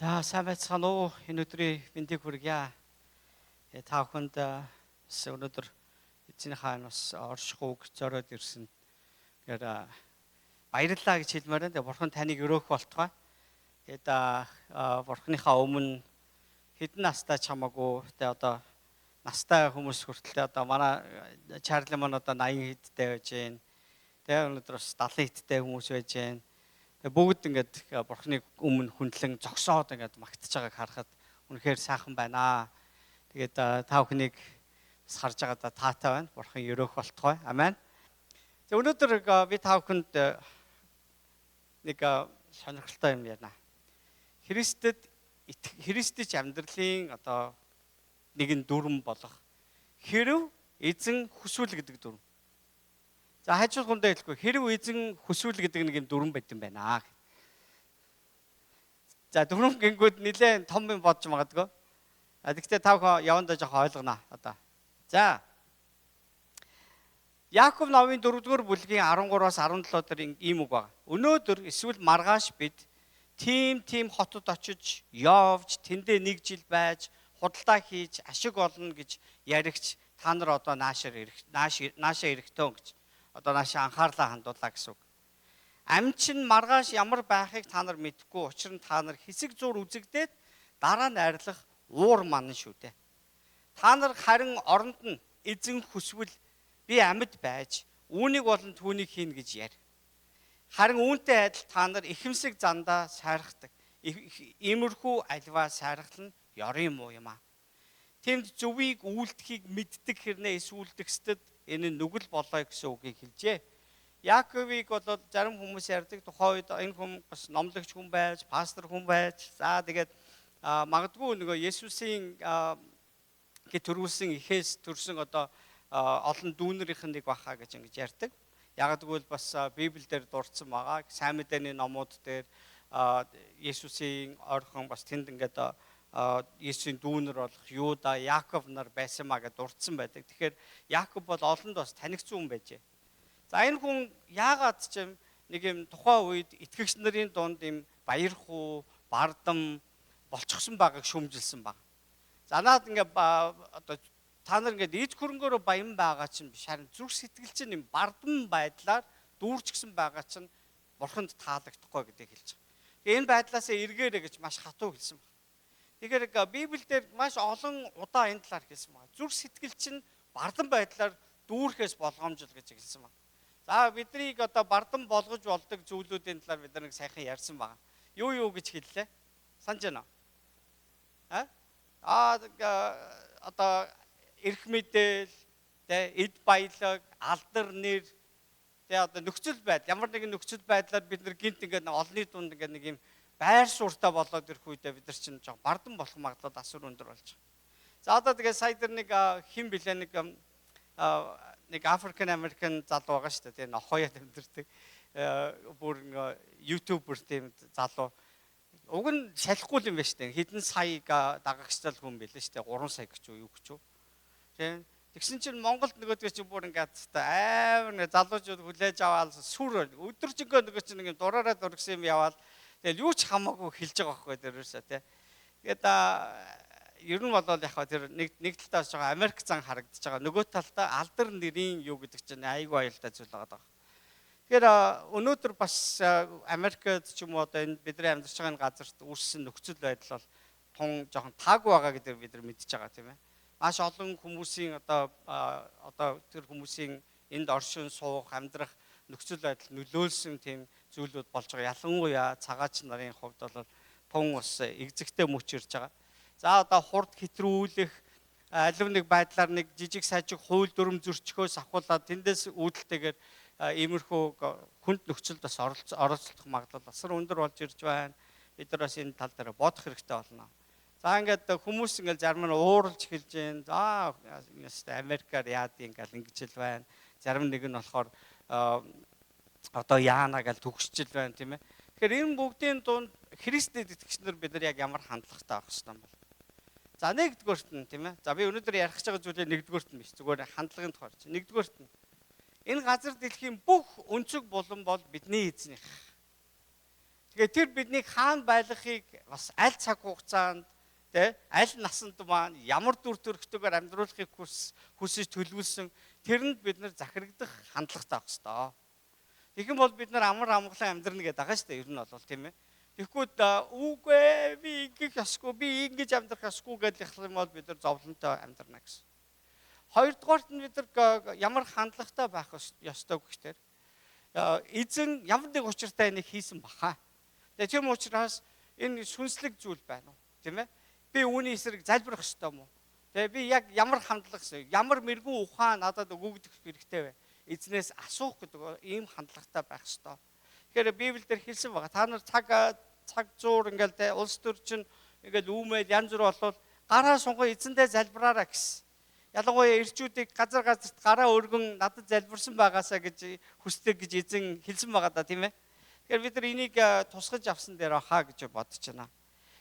자, сайн байцгаана уу? Энэ өдрийн мэндийг хүргье. Та бүхэнд өнөөдөр эзний хаан бас оршихуйг зориод ирсэн. Тэгэхээр баярлалаа гэж хэлмээр байна. Бурхан таныг өрөөх болтугай. Тэгээд бурханыхаа өмнө хэдэн настай ч хамаагүй тэ одоо настай хүмүүс хүртэл одоо манай Чарли маань одоо 80 хэдтэй байж байна. Тэгээд өнөөдөр бас 70 хэдтэй хүмүүс байж байна. Бүгд ингээд бурхныг өмнө хүндлэн зогсоод ингээд магтаж байгааг харахад үнэхээр сайхан байна. Тэгээд та бүхнийг бас харж байгаадаа таатай байна. Бурхан өрөөх болтугай. Амен. За өнөөдөр би та бүхэнд нэг сонирхолтой юм ярина. Христэд амьдралын одоо нэгэн дүрм болох хэрэв эзэн хүсвэл гэдэг дүрм. За хажууд хүндээ хэлэхгүй хэрэв эзэн хүсвэл гэдэг нэг юм дүрм байт юм байна. За дүрм гингүүд нэлээд том юм бодож магадгүй. Гэхдээ та бүхэн явандаа жоохон ойлгоно одоо. За Яаков номын 4-р бүлгийн 13-аас 17 дээр ийм үг байна. Өнөөдөр эсвэл маргааш бид тийм хотод очиж, явж, тэндээ нэг жил байж, худалдаа хийж, ашиг олно гэж яригч та нар одоо наашаа эрэхтэн гэж. Одоо наашаа анхаарлаа хандуулаа гэсэн үг. Амчин маргааш ямар байхыг та нар мэдэхгүй. Учир нь та нар хэсэг зур үзэгдээд дараа нь арилах уур манан шүү дээ. Та нар харин оронд нь эзэн хүсвэл би амьд байж үүнийг болон түүнийг хийнэ гэж яар. Харин үүнтэй адил та нар ихэмсэг зандаа сайрахдаг. Иймэрхүү альва сайрахлан ёрын муу юм аа. Тэнд зөвийг үйлдэхийг мэддэг хэрнээ эсвүүлдэхсэд энэ нүгэл болоо гэсэн үгийг хэлжээ. Яаковыг бол зарим хүмүүс ярьдаг тухайн үед энэ хүн бас номлогч хүн байж, пастор хүн байж, за тэгээд магадгүй нөгөө Есүсийн төрүүлсэн ихээс төрсэн одоо олон дүүнэрийнх нь нэг баха гэж ингэж ярьдаг. Яг гэвэл бас Библиэлд дурдсан байгаа. Сайн мэдээний номууд дээр Есүсийн ойрхон бас тэнд ингээд Есүсийн дүүнэр болох Юда, Яаков нар байсан маа гэж дурдсан байдаг. Тэгэхээр Яаков бол олонд бас танигдсан хүн байжээ. За энэ хүн яагаад ч юм нэг юм тухайн үед итгэгч нарын дунд юм баярхуу, бардам болчихсон байгааг шүмжилсэн баг. За наад ингээд одоо та нар ингээд эд хөрөнгөөрөө баян байгаа чинь биш харин зүрх сэтгэл чинь юм бардам байдлаар дүүрчгсэн байгаа чинь бурханд таалагдахгүй гэдгийг хэлж байгаа. Тэгээ энэ байдлаасаа эргээрэй гэж маш хатуу хэлсэн байна. Тэгэхээр Библиэлд маш олон удаа энэ талаар хэлсэн байна. Зүрх сэтгэл чинь бардам байдлаар дүүрхээс болгоомжл гэж хэлсэн байна. За биднийг одоо бардам болгож болдог зүйлүүдийн талаар бид нэг сайхан ярьсан байна. Юу гэж хэллээ? Санаж байна уу? Одоо эрх мэдэл, эд баялаг, алдар нэр, одоо нөхцөл байдал, ямар нэгэн нөхцөл байдлаар бид нар гинт ингээд олонний дунд ингээд нэг юм байр суурьтай болоод ирэх үедээ бид нар чинь жоо бардам болох магадлал асар өндөр болж байгаа. За одоо тэгээд сая дээр нэг хэн билээ нэг African American залуу байгаа шүү дээ. Тэгээ нохоёд амьдэрдэг бүр ютубер тийм залуу. Уг нь салихгүй юм байна шүү дээ. Хэдэн саяг дагагчтай хүн билээ шүү дээ. 3 сая гэж юу гэж юу. Тэгсэн чинь Монголд нөгөөдгөө чи бүр ингээд амар нэг залуучууд хүлээж аваад сүр өдөржингөө нөгөө чинь нэг дураараа дургсан юм яваал тэгэл юу ч хамаагүй хэлж байгаа байхгүй дээрээсээ тий. Тэгээд ер нь бол яг тэр нэг талтаа жоо Америк зан харагдаж байгаа. Нөгөө талтаа алдар нэрийн юу гэдэг чинь айгүй аюултай зүйл байгаа даа. Тэгэхээр өнөөдөр бас Америкт ч юм уу одоо энэ бидний амьдарч байгаа энэ газарт үүссэн нөхцөл байдал бол тун жоохон таагүй байгаа гэдэг бид нар мэдчихэж байгаа тийм ээ. Маш олон хүмүүсийн одоо тэр хүмүүсийн энд оршин суух, амьдрах нөхцөл байдал нөлөөлсөн тийм зүйлүүд болж байгаа. Ялангуяа цагаач нарын хувьд бол тун ус экзэгтэй мөч ирж байгаа. За одоо хурд хэтрүүлэх алив нэг байдлаар нэг жижиг сажиг хууль дүрм зөрчгөөс авахуулаад тэндээс үүдэлтэйгээр иймэрхүү хүнд нөхцөлд бас оролцох магадлал асар өндөр болж ирж байна. Бид нар бас энэ тал дээр бодох хэрэгтэй болно. За ингээд хүмүүс ингээд зарим нь ууралж эхэлж байна. За Америкаар яад ингээд ингэж л байна. Зарим нэг нь болохоор одоо яана гэж төгсчл байна тийм ээ. Тэгэхээр энэ бүгдийн дунд Христэд итгэгч нар бид нар яг ямар хандлагатай байх ёстой юм бол. За нэгдүгээрт нь тийм ээ. За би өнөөдөр ярих гэж байгаа зүйлээ нэгдүгээрт нь биш. Зүгээр хандлагын тухай. Нэгдүгээрт нь энэ газар дэлхийн бүх өнцөг булан бол бидний эзнийх. Тэгээд тэр биднийг хаана байлгахыг бас аль цаг хугацаанд тэ аль насанд маань ямар дүр төрхтэйгээр амьдруулахыг хүсэж төлөвлөсөн тэрэнд бид нар захирагдах хандлагатай байх ёстой. Тэгэх юм бол бид нар амар амгалан амьдрна гэдэг байгаа шүү дээ. Ер нь бол тийм ээ. Тэгэхгүй үгүй би ингэж ясгүй би ингэж амьдрах ясгүй гэж хэлэх юм бол бид нар зовлонтой амьдрна гэсэн. Хоёрдугаарт нь бид нар ямар хандлагатай байх ёстой гэхээр эзэн ямар нэг учиртай энийг хийсэн баха. Тэгээ тийм учраас энэ сүнслэг зүйл байна уу? Тийм ээ? Би үүний эсрэг залбирах ёстой мó? Тэгээ би яг ямар хандлага ямар мэрэгэн ухаан надад өгөгдөх хэрэгтэй вэ? Эзнээс асуух гэдэг ийм хандлагатай байх ёстой. Тэгэхээр Библиэлд хэлсэн байгаа. Та нар цаг зуур ингээл улс төр чинь ингээл үүмэл янз бүр болвол гараа сунган эзэндээ залбираараа гэсэн. Ялангуяа ирчүүдийг газар газарт гараа өргөн надад залбирсан байгаасаа гэж хүсдэг гэж эзэн хэлсэн байгаа да тийм ээ. Тэгэхээр бид нар энийг тусгаж авсан дээр хаа гэж бодож байна.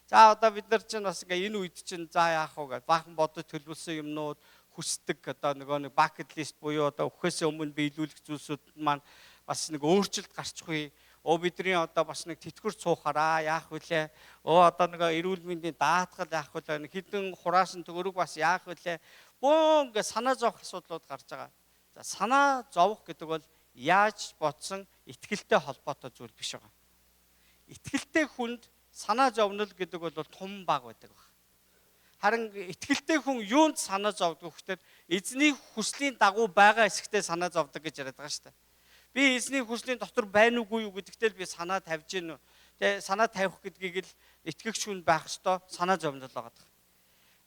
За одоо бид нар чинь бас ингээ энэ үед чинь за яах вэ гэж баахан бодож төлөвлөсөн юмнууд хүсдэг одоо нэг bucket list буюу одоо өхөөс өмнө биелүүлэх зүйлсүүд маань бас нэг өөрчлөлт гарчихгүй. Бидний одоо бас нэг тэтгэр цуухаараа яах вүлээ? Одоо нэг эрүүл мэндийн даатгал яах вүлээ? Хідэн хураасан төгөрөг бас яах вүлээ? Бөө ингээ санаа зовох асуудлууд гарч байгаа. За санаа зовох гэдэг бол яаж бодсон итгэлтэй холбоотой зүйл биш байгаа. Итгэлтэй хүнд санаа зовнол гэдэг бол том баг байдаг баг. Харин итгэлтэй хүн юунд санаа зовдөг гэхээр эзний хүслийн дагуу байгаа хэсэгтээ санаа зовдөг гэж яриад байгаа шүү дээ. Би эзний хүслийн дотор байна уугүй юу гэдэгтэл би санаа тавьж гин. Тэгээ санаа тавих гэдгийг л итгэгч хүн байх ёстой санаа зовнол байгаа.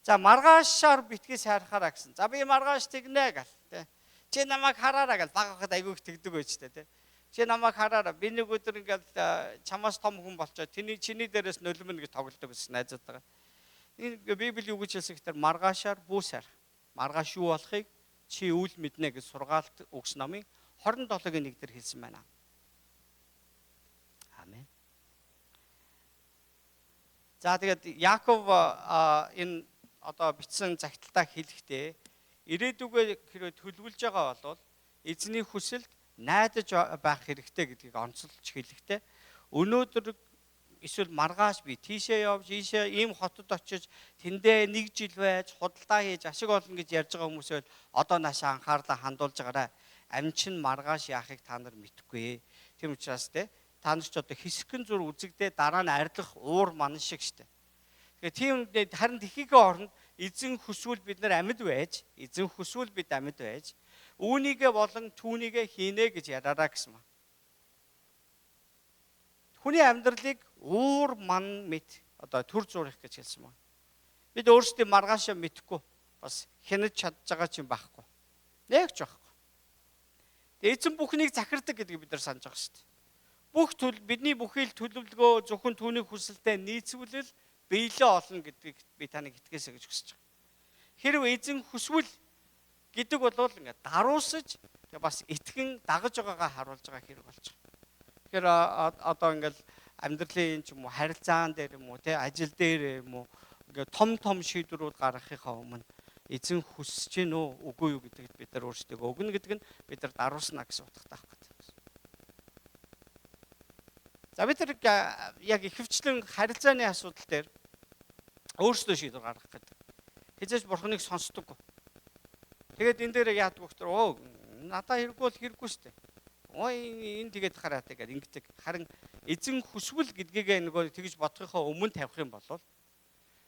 За маргаашаар битгий сайрахаараа гэсэн. За би маргааш тэгнэ гэл тэ. Чи намайг хараараа гэл баг хахад айгүйх тэгдэг байж тэ. Чи намайг хараараа би нэг өдөр ингээл чамаас том хүн болчоо чиний дээрээс нулимн гэж тоглодог гэсэн найзууд байгаа. Энэ Библи юу гэж хэлсэн гэхээр маргаашаар бүү сайрах. Маргааш юу болохыг чи үл мэднэ гэж сургаалт өгс номын 27-гийн 1 дээр хэлсэн байна. Амен. За тэгээд Яаков энэ одоо бичсэн загталтаа хэлэхдээ ирээдүгөө хэрэг төлөвлөж байгаа бол эзний хүсэлд найдаж байх хэрэгтэй гэдгийг онцолж хэлэхдээ өнөөдөр эсвэл маргааш би тийшээ явж ийшээ ийм хотод очиж тэндээ 1 жил байж худалдаа хийж ашиг олно гэж ярьж байгаа хүмүүсээ одоо наашаа анхаарлаа хандуулж байгаарай. Амчин маргааш яахыг та нар мэдэхгүй. Тийм учраас та нар ч одоо хэсгэн зур үзэгдээ дараа нь арилах уур ман шиг штэ. Тэгээ тийм харин тэхийгээ оронд эзэн хүсвэл бид нар амьд байж, эзэн хүсвэл бид амьд байж, үүнийгээ болон түүнийгээ хийнэ гэж яраараа гэсэн маа. Хүний амьдралыг уур ман мэд одоо төр зурх гэж хэлсэн маа. Бид өөрсдөө маргаашаа мэдэхгүй бас хянаж чадж байгаа ч юм байхгүй. Нэг ч байхгүй. Эзэн бүхнийг захирдаг гэдгийг бид нар санаж байгаа шүү дээ. Бидний бүхий л төлөвлөгөө зөвхөн түүний хүсэлтэд нийцүүлэл биелээ олно гэдгийг би таныг итгэсэй гэж хүсэж байгаа. Хэрвээ эзэн хүсвэл гэдэг бол ингээд даруусаж бас итгэн дагаж байгаагаа харуулж байгаа хэрэг болж байгаа. Тэгэхээр одоо ингээд амьдралын ч юм уу харилцаан дээр юм уу те ажил дээр юм уу ингээд том шийдвэрүүд гаргахынхаа өмнө эзэн хүсэж гин үү үгүй юу гэдэгт бид нар өөрсдөө өгнө гэдэг нь бид нар даруусна гэсэн утгатай авах гэдэг. За бид нар яг ихэвчлэн харилцааны асуудал дээр өөрсдөө шийдвэр гаргах гэдэг. Хизээж бурхныг сонсдоггүй. Тэгээд энэ дээр яадаг вэ гэхээр надаа хэрэггүй бол хэрэггүй шүү дээ. Энэ тэгээд хараатай гэдэг ингэдэг. Харин эзэн хүсвэл гэдгийг нөгөө тэгж бодохынхаа өмнө тавих юм бол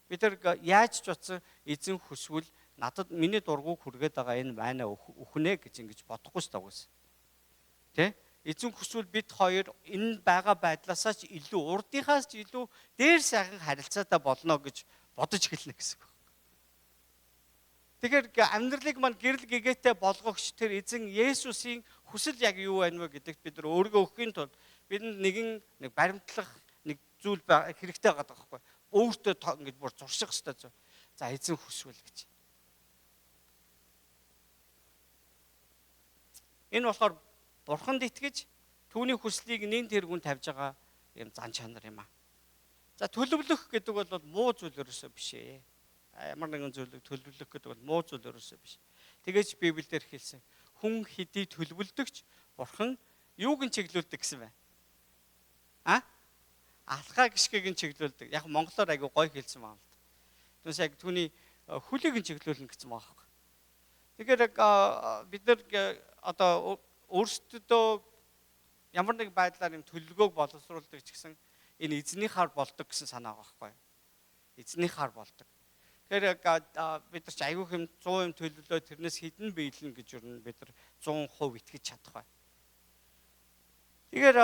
бид нар яаж ч утсан эзэн хүсвэл надад миний дургуг хүргээд байгаа энэ майна өхнэ гэж ингэж бодохгүй шүү дээ. Тэ? Эзэн хүсвэл бид хоёр энэ байгаа байдлаасаа ч илүү урдынхаас ч илүү дээр сайхан харилцаатай болно гэж бодож эхэлнэ гэсэн үг. Тэгэхээр амьдралыг мань гэрэл гэгээтэй болгогч тэр эзэн Есүсийн хүсэл яг юу байна вэ гэдэгт бид нар өөрийгөө өгөхийн тулд бид нэг баримтлах нэг зүйл хэрэгтэй байгаа байхгүй. Өөртөө ингэж бүр зурших хэрэгтэй. За эзэн хүсвэл гэж. Энэ болохоор бурханд итгэж түүний хүслийг нэн тэргүүн тавьж байгаа юм зан чанар юм аа. За төлөвлөх гэдэг бол муу зүйл ерөөсөө биш ээ. ямар нэгэн зүйлийг төлөвлөх гэдэг бол муу зүйл ерөөсөө биш. Тэгээж Библиэлд хэлсэн. Хүн хэдий төлөвлөдөгч Бурхан юуг нь чиглүүлдэг гэсэн байна. Алхаа гიშгийг нь чиглүүлдэг. Яг монголоор айгу гоё хэлсэн байна л да. Түүнээс яг түүний хөлийг нь чиглүүлнэ гэсэн байгаа хэрэг. Тэгэхээр бид нар одоо өөрсдөө ямар нэг байдлаар юм төлөвлөгөөг боловсруулдаг ч гэсэн энэ эзнийхаар болдог гэсэн санаа байгаа байхгүй. Эзнийхаар болдог. Тэгэхээр бид нар ч айгүй хэм 100% төлөвлөө тэрнээс хэдэн биелнэ гэж юу бид нар 100% итгэж чадах бай. Тэгэхээр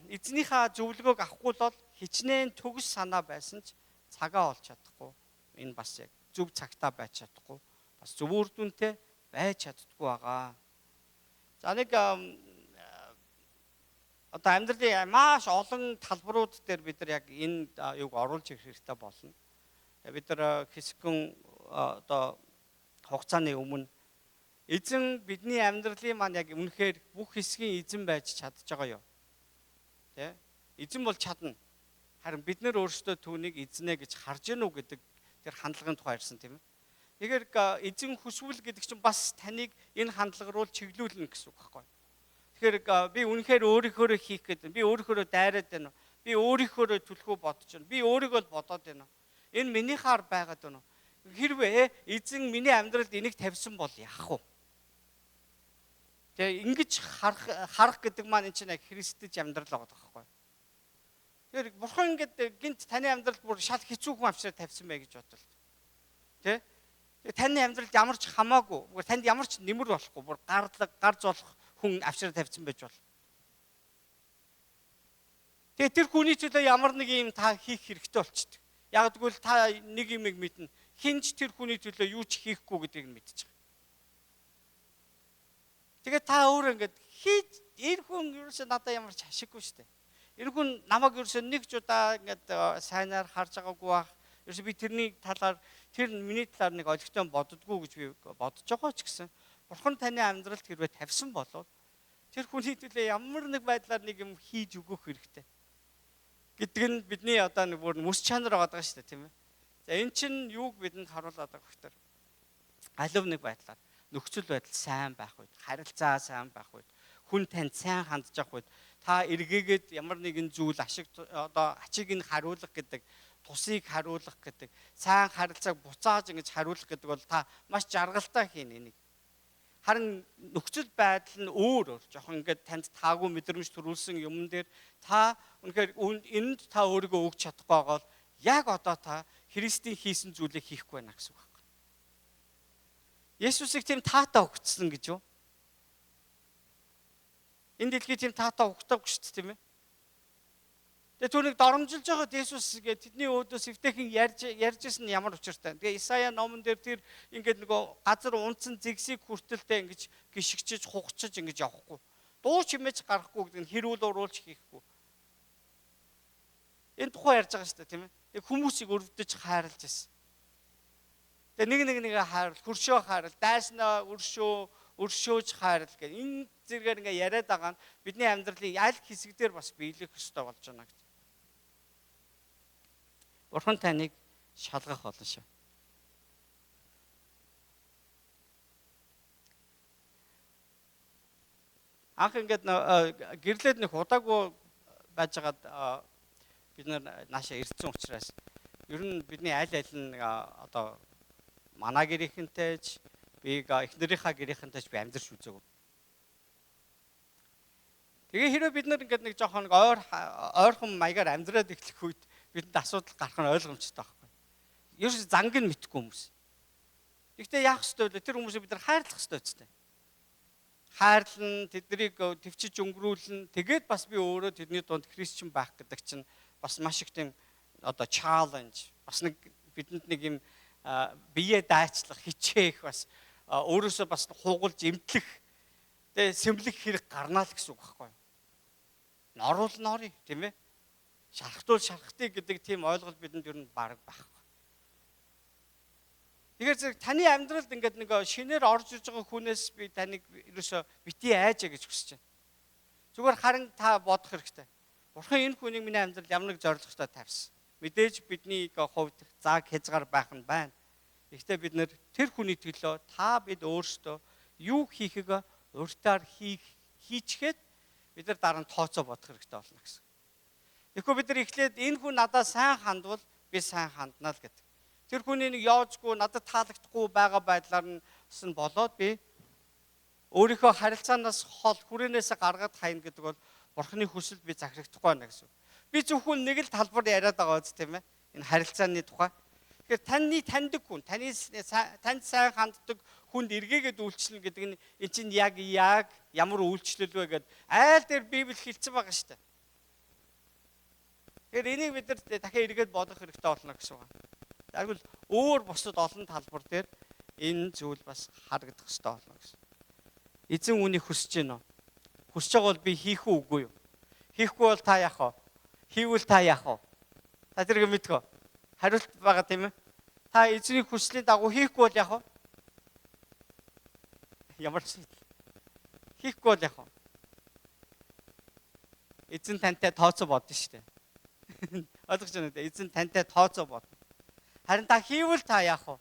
эзнийхээ зөвлөгөөг авахгүй бол хичнээн төгс санаа байсан ч цагаа олж чадахгүй. Энэ бас яг зөв цагтаа байж чадахгүй. Бас зөв үр дүнтэй байж чаддаггүй байгаа. За нэг одоо амьдралын маш олон талбарууд дээр бид нар яг энэ юуг оруулж ирэх хэрэгтэй болно. Бид нар хэсэгэн одоо хугацааны өмнө эзэн бидний амьдралын маань яг үнэхээр бүх хэсгийн эзэн байж чадж байгаа юу? Тэ? Эзэн бол чадна. Харин бид нар өөрсдөө түүнийг эзнэ гэж харж гэнэ үү гэдэг тэр хандлагын тухай ярьсан тийм ээ. Тэгэхээр эзэн хүсвэл гэдэг чинь бас таныг энэ хандлага руу чиглүүлнэ гэсэн үг байхгүй. Тэгэхээр би үнэхээр өөрийнхөө хийх гэдэг. Би өөрийнхөө дайраад байна. Би өөрийнхөө түлхүү бодож байна. Би өөрийгөө л бодоод байна. Энэ минийхаар байгаад байна. Хэрвээ эзэн миний амьдралд энийг тавьсан бол яах вэ? Тэгээ ингэж харах гэдэг маань энэ чинь яг христэж амьдрал байгаа байхгүй. Тэгэхээр бурхан ингэж гинт таны амьдралд бүр шал хэцүүхэн авчраа тавьсан бай гэж бодлоо. Тэ? Таны амьдралд ямар ч хамаагүй, танд ямар ч нэмэр болохгүй, бүр гар золох хүн авчраа тавьсан байж бол. Тэгээ тэр хүний төлөө ямар нэг юм та хийх хэрэгтэй болчихдээ. Яг тэгвэл та нэг юм мэднэ. Хинч тэр хүний төлөө юу ч хийхгүй гэдгийг нь мэдчихэж байгаа. Тэгээ та өөр ингэж хийж энэ хүн ерөөсөө надад ямар ч ашиггүй шүү дээ. Энэ хүн намайг ерөөсөө нэг ч удаа ингэж сайнаар харж байгаагүй бах. Ерөөсөө би тэрний талаар тэр миний талаар нэг олигтой боддгоо гэж би бодож байгаа ч гэсэн Бурхан таны амьдралд хэрвээ тавьсан болоод тэр хүний төлөө ямар нэг байдлаар нэг юм хийж өгөх хэрэгтэй. Гэдэг нь бидний одоо нэг бүр мэс чанар байгаа шүү дээ тийм ээ. За эн чинь юуг бидэнд харуулдаг гэхээр алив нэг байдлаар нөхцөл байдал сайн байх үед, харилцаа сайн байх үед, хүн танд сайн хандж явах үед та эргээгээд ямар нэгэн зүйл одоо ачиг нь хариулах гэдэг, тусыг хариулах гэдэг, сайн харилцааг буцааж ингэж хариулах гэдэг бол та маш жаргалтай хийн энийг. Харин нөхцөл байдал нь өөр жоохон ингээд танд таагүй мэдрэмж төрүүлсэн юм дээр та үнэхээр энд та өөрийгөө өгч чадахгүй байгаа бол яг одоо та Христийн хийсэн зүйлийг хийхгүй байна гэсэн үг байна. Есүсийг тийм таатаа өгцсөн гэж юу? Энэ дэлхий тийм таатаа өгдөггүй шүү дээ тийм ээ. Тэгээ түүнийг доромжилж байгаад Есүс тэдний өөдөөс эвтэйхэн ярьжсэн нь ямар учиртай. Тэгээ Исая номон дээр тэр ингээд нөгөө газар унтсан зэгсийг хүртэлтэй ингэж гიშгчиж хугачиж ингэж явахгүй. Дуу чимээж гарахгүй гэдэг нь хэрүүл уруулж хийхгүй. Энэ тухай ярьж байгаа шүү дээ тийм ээ. Хүмүүсийг өрөвдөж хайрлаж байсан. Тэгээ нэг хайрал, хөршөө хайрал, дайснаа өршөөж хайрал гэх энэ зэрэгээр ингээ яриад байгаа нь бидний амьдралын аль хэсэг дээр бас биелэх ёстой болж байна гэж. Бурхан таныг шалгах болно шүү. Анх ингээд гэрлээд нэг удаагүй байж байгаад бид наашаа ирсэн учраас ер нь бидний аль нь одоо манай гэрийнхэнтэйч би эхнэрийнхаа гэрийнхэнтэйч би амьдарч үзээгүй. Тэгээ хэрвээ бид нар ингээд нэг жоохон ойрхон маягаар амьдраад эхлэх үед бидэнд асуудал гарах нь ойлгомжтой байхгүй. Ерөөс занг нь мэдхгүй хүмүүс. Гэхдээ яах ёстой вэ? Тэр хүмүүсийг бид нар хайрлах ёстой үстэй. Хайрлан, тэднийг төвчж өнгөрүүлнэ. Тэгээд бас би өөрөө тэдний дунд христчин байх гэдэг чинь бас маш их тийм одоо чаленж. Бас нэг бидэнд нэг юм бие дайчлах, хичээх бас өөрөөсөө бас хугалж эмтлэх, тэгээ сэмлэх хэрэг гарнаа л гэсэн үг байхгүй юу? Норуул норий тийм ээ. Шархтуул шархтыг гэдэг тийм ойлголт бидэнд ер нь бараг байхгүй. Тэгэхээр таны амьдралд ингээд нэг шинээр орж ирж байгаа хүнээс би таныг ерөөсөө бити айжаа гэж хүсэж байна. Зүгээр харин та бодох хэрэгтэй. Бурхан энэ хүнийг миний амьдралд ямар нэг зорилготой тавьсан. Мэдээж бидний хувьд зааг хязгаар байх нь байна. Гэхдээ бид нэр тэр хүний төлөө та бид өөрсдөө юу хийхийг урьдаар хийчихэд бид нар дараа нь тооцоо бодох хэрэгтэй болно гэсэн. Тэгэхгүй бид нар эхлээд энэ хүн надад сайн хандвал би сайн хандна л гэдэг. Тэр хүний нэг яожгүй надад таалагдахгүй байгаа байдлаар нь болоод би өөрийнхөө харилцаанаас хол хүрээнээс гаргаад хайна гэдэг бол Бурхны хүсэлд би захирагдахгүй байна гэсэн. Би зөвхөн нэг л талбар яриад байгаа үст тийм ээ. Энэ харилцааны тухай. Тэгэхээр таньдаг хүн, танд сайн ханддаг хүнд эргээгээд үйлчлэл гэдэг нь эн чинь яг ямар үйлчлэл вэ гэд айл дээр Библи хэлсэн байгаа шүү дээ. Тэгэхээр энийг бид нар дахиад эргээд бодох хэрэгтэй болно гэсэн байна. Тэгвэл өөр бусад олон талбар дээр энэ зүйл бас харагдах хэрэгтэй болно гэсэн. Эзэн үнийг хүсэж байна уу? Хүсэж байгаа бол би хийх үгүй юу? Хийхгүй бол та яах вэ? Хийвэл та яах вэ? Та тэрийг мэдгөө. Хариулт байгаа тийм ээ. Та эзний хүслийн дагуу хийхгүй бол яах вэ? Ямар ч хийхгүй бол яах вэ? Эзэн тантай тооцоо бодно шүү дээ. Ойлгож байна үү? Эзэн тантай тооцоо бодно. Харин та хийвэл та яах вэ?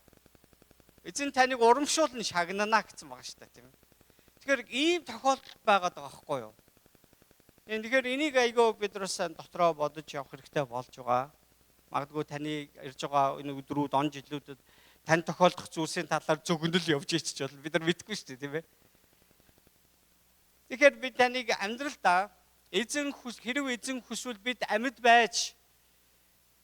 Эзэн таныг урамшуулн шагнана гэсэн байгаа шүү дээ, тийм ээ. Тэгэхээр ийм тохиолдол байгаад байгаа байхгүй юу? Тэгэхээр энийг айгаа бид нараас дотроо бодож явах хэрэгтэй болж байгаа. Магадгүй таны ирж байгаа энэ өдрүүд, он жилүүдэд тань тохиолдох зүйлсийн талаар зөвгөнөл явж ичж бол бид нар мэдгүй шүү дээ, тийм ээ. Тэгэхээр бид таныг амьдралдаа хэрэг эзэн хүсвэл бид амьд байж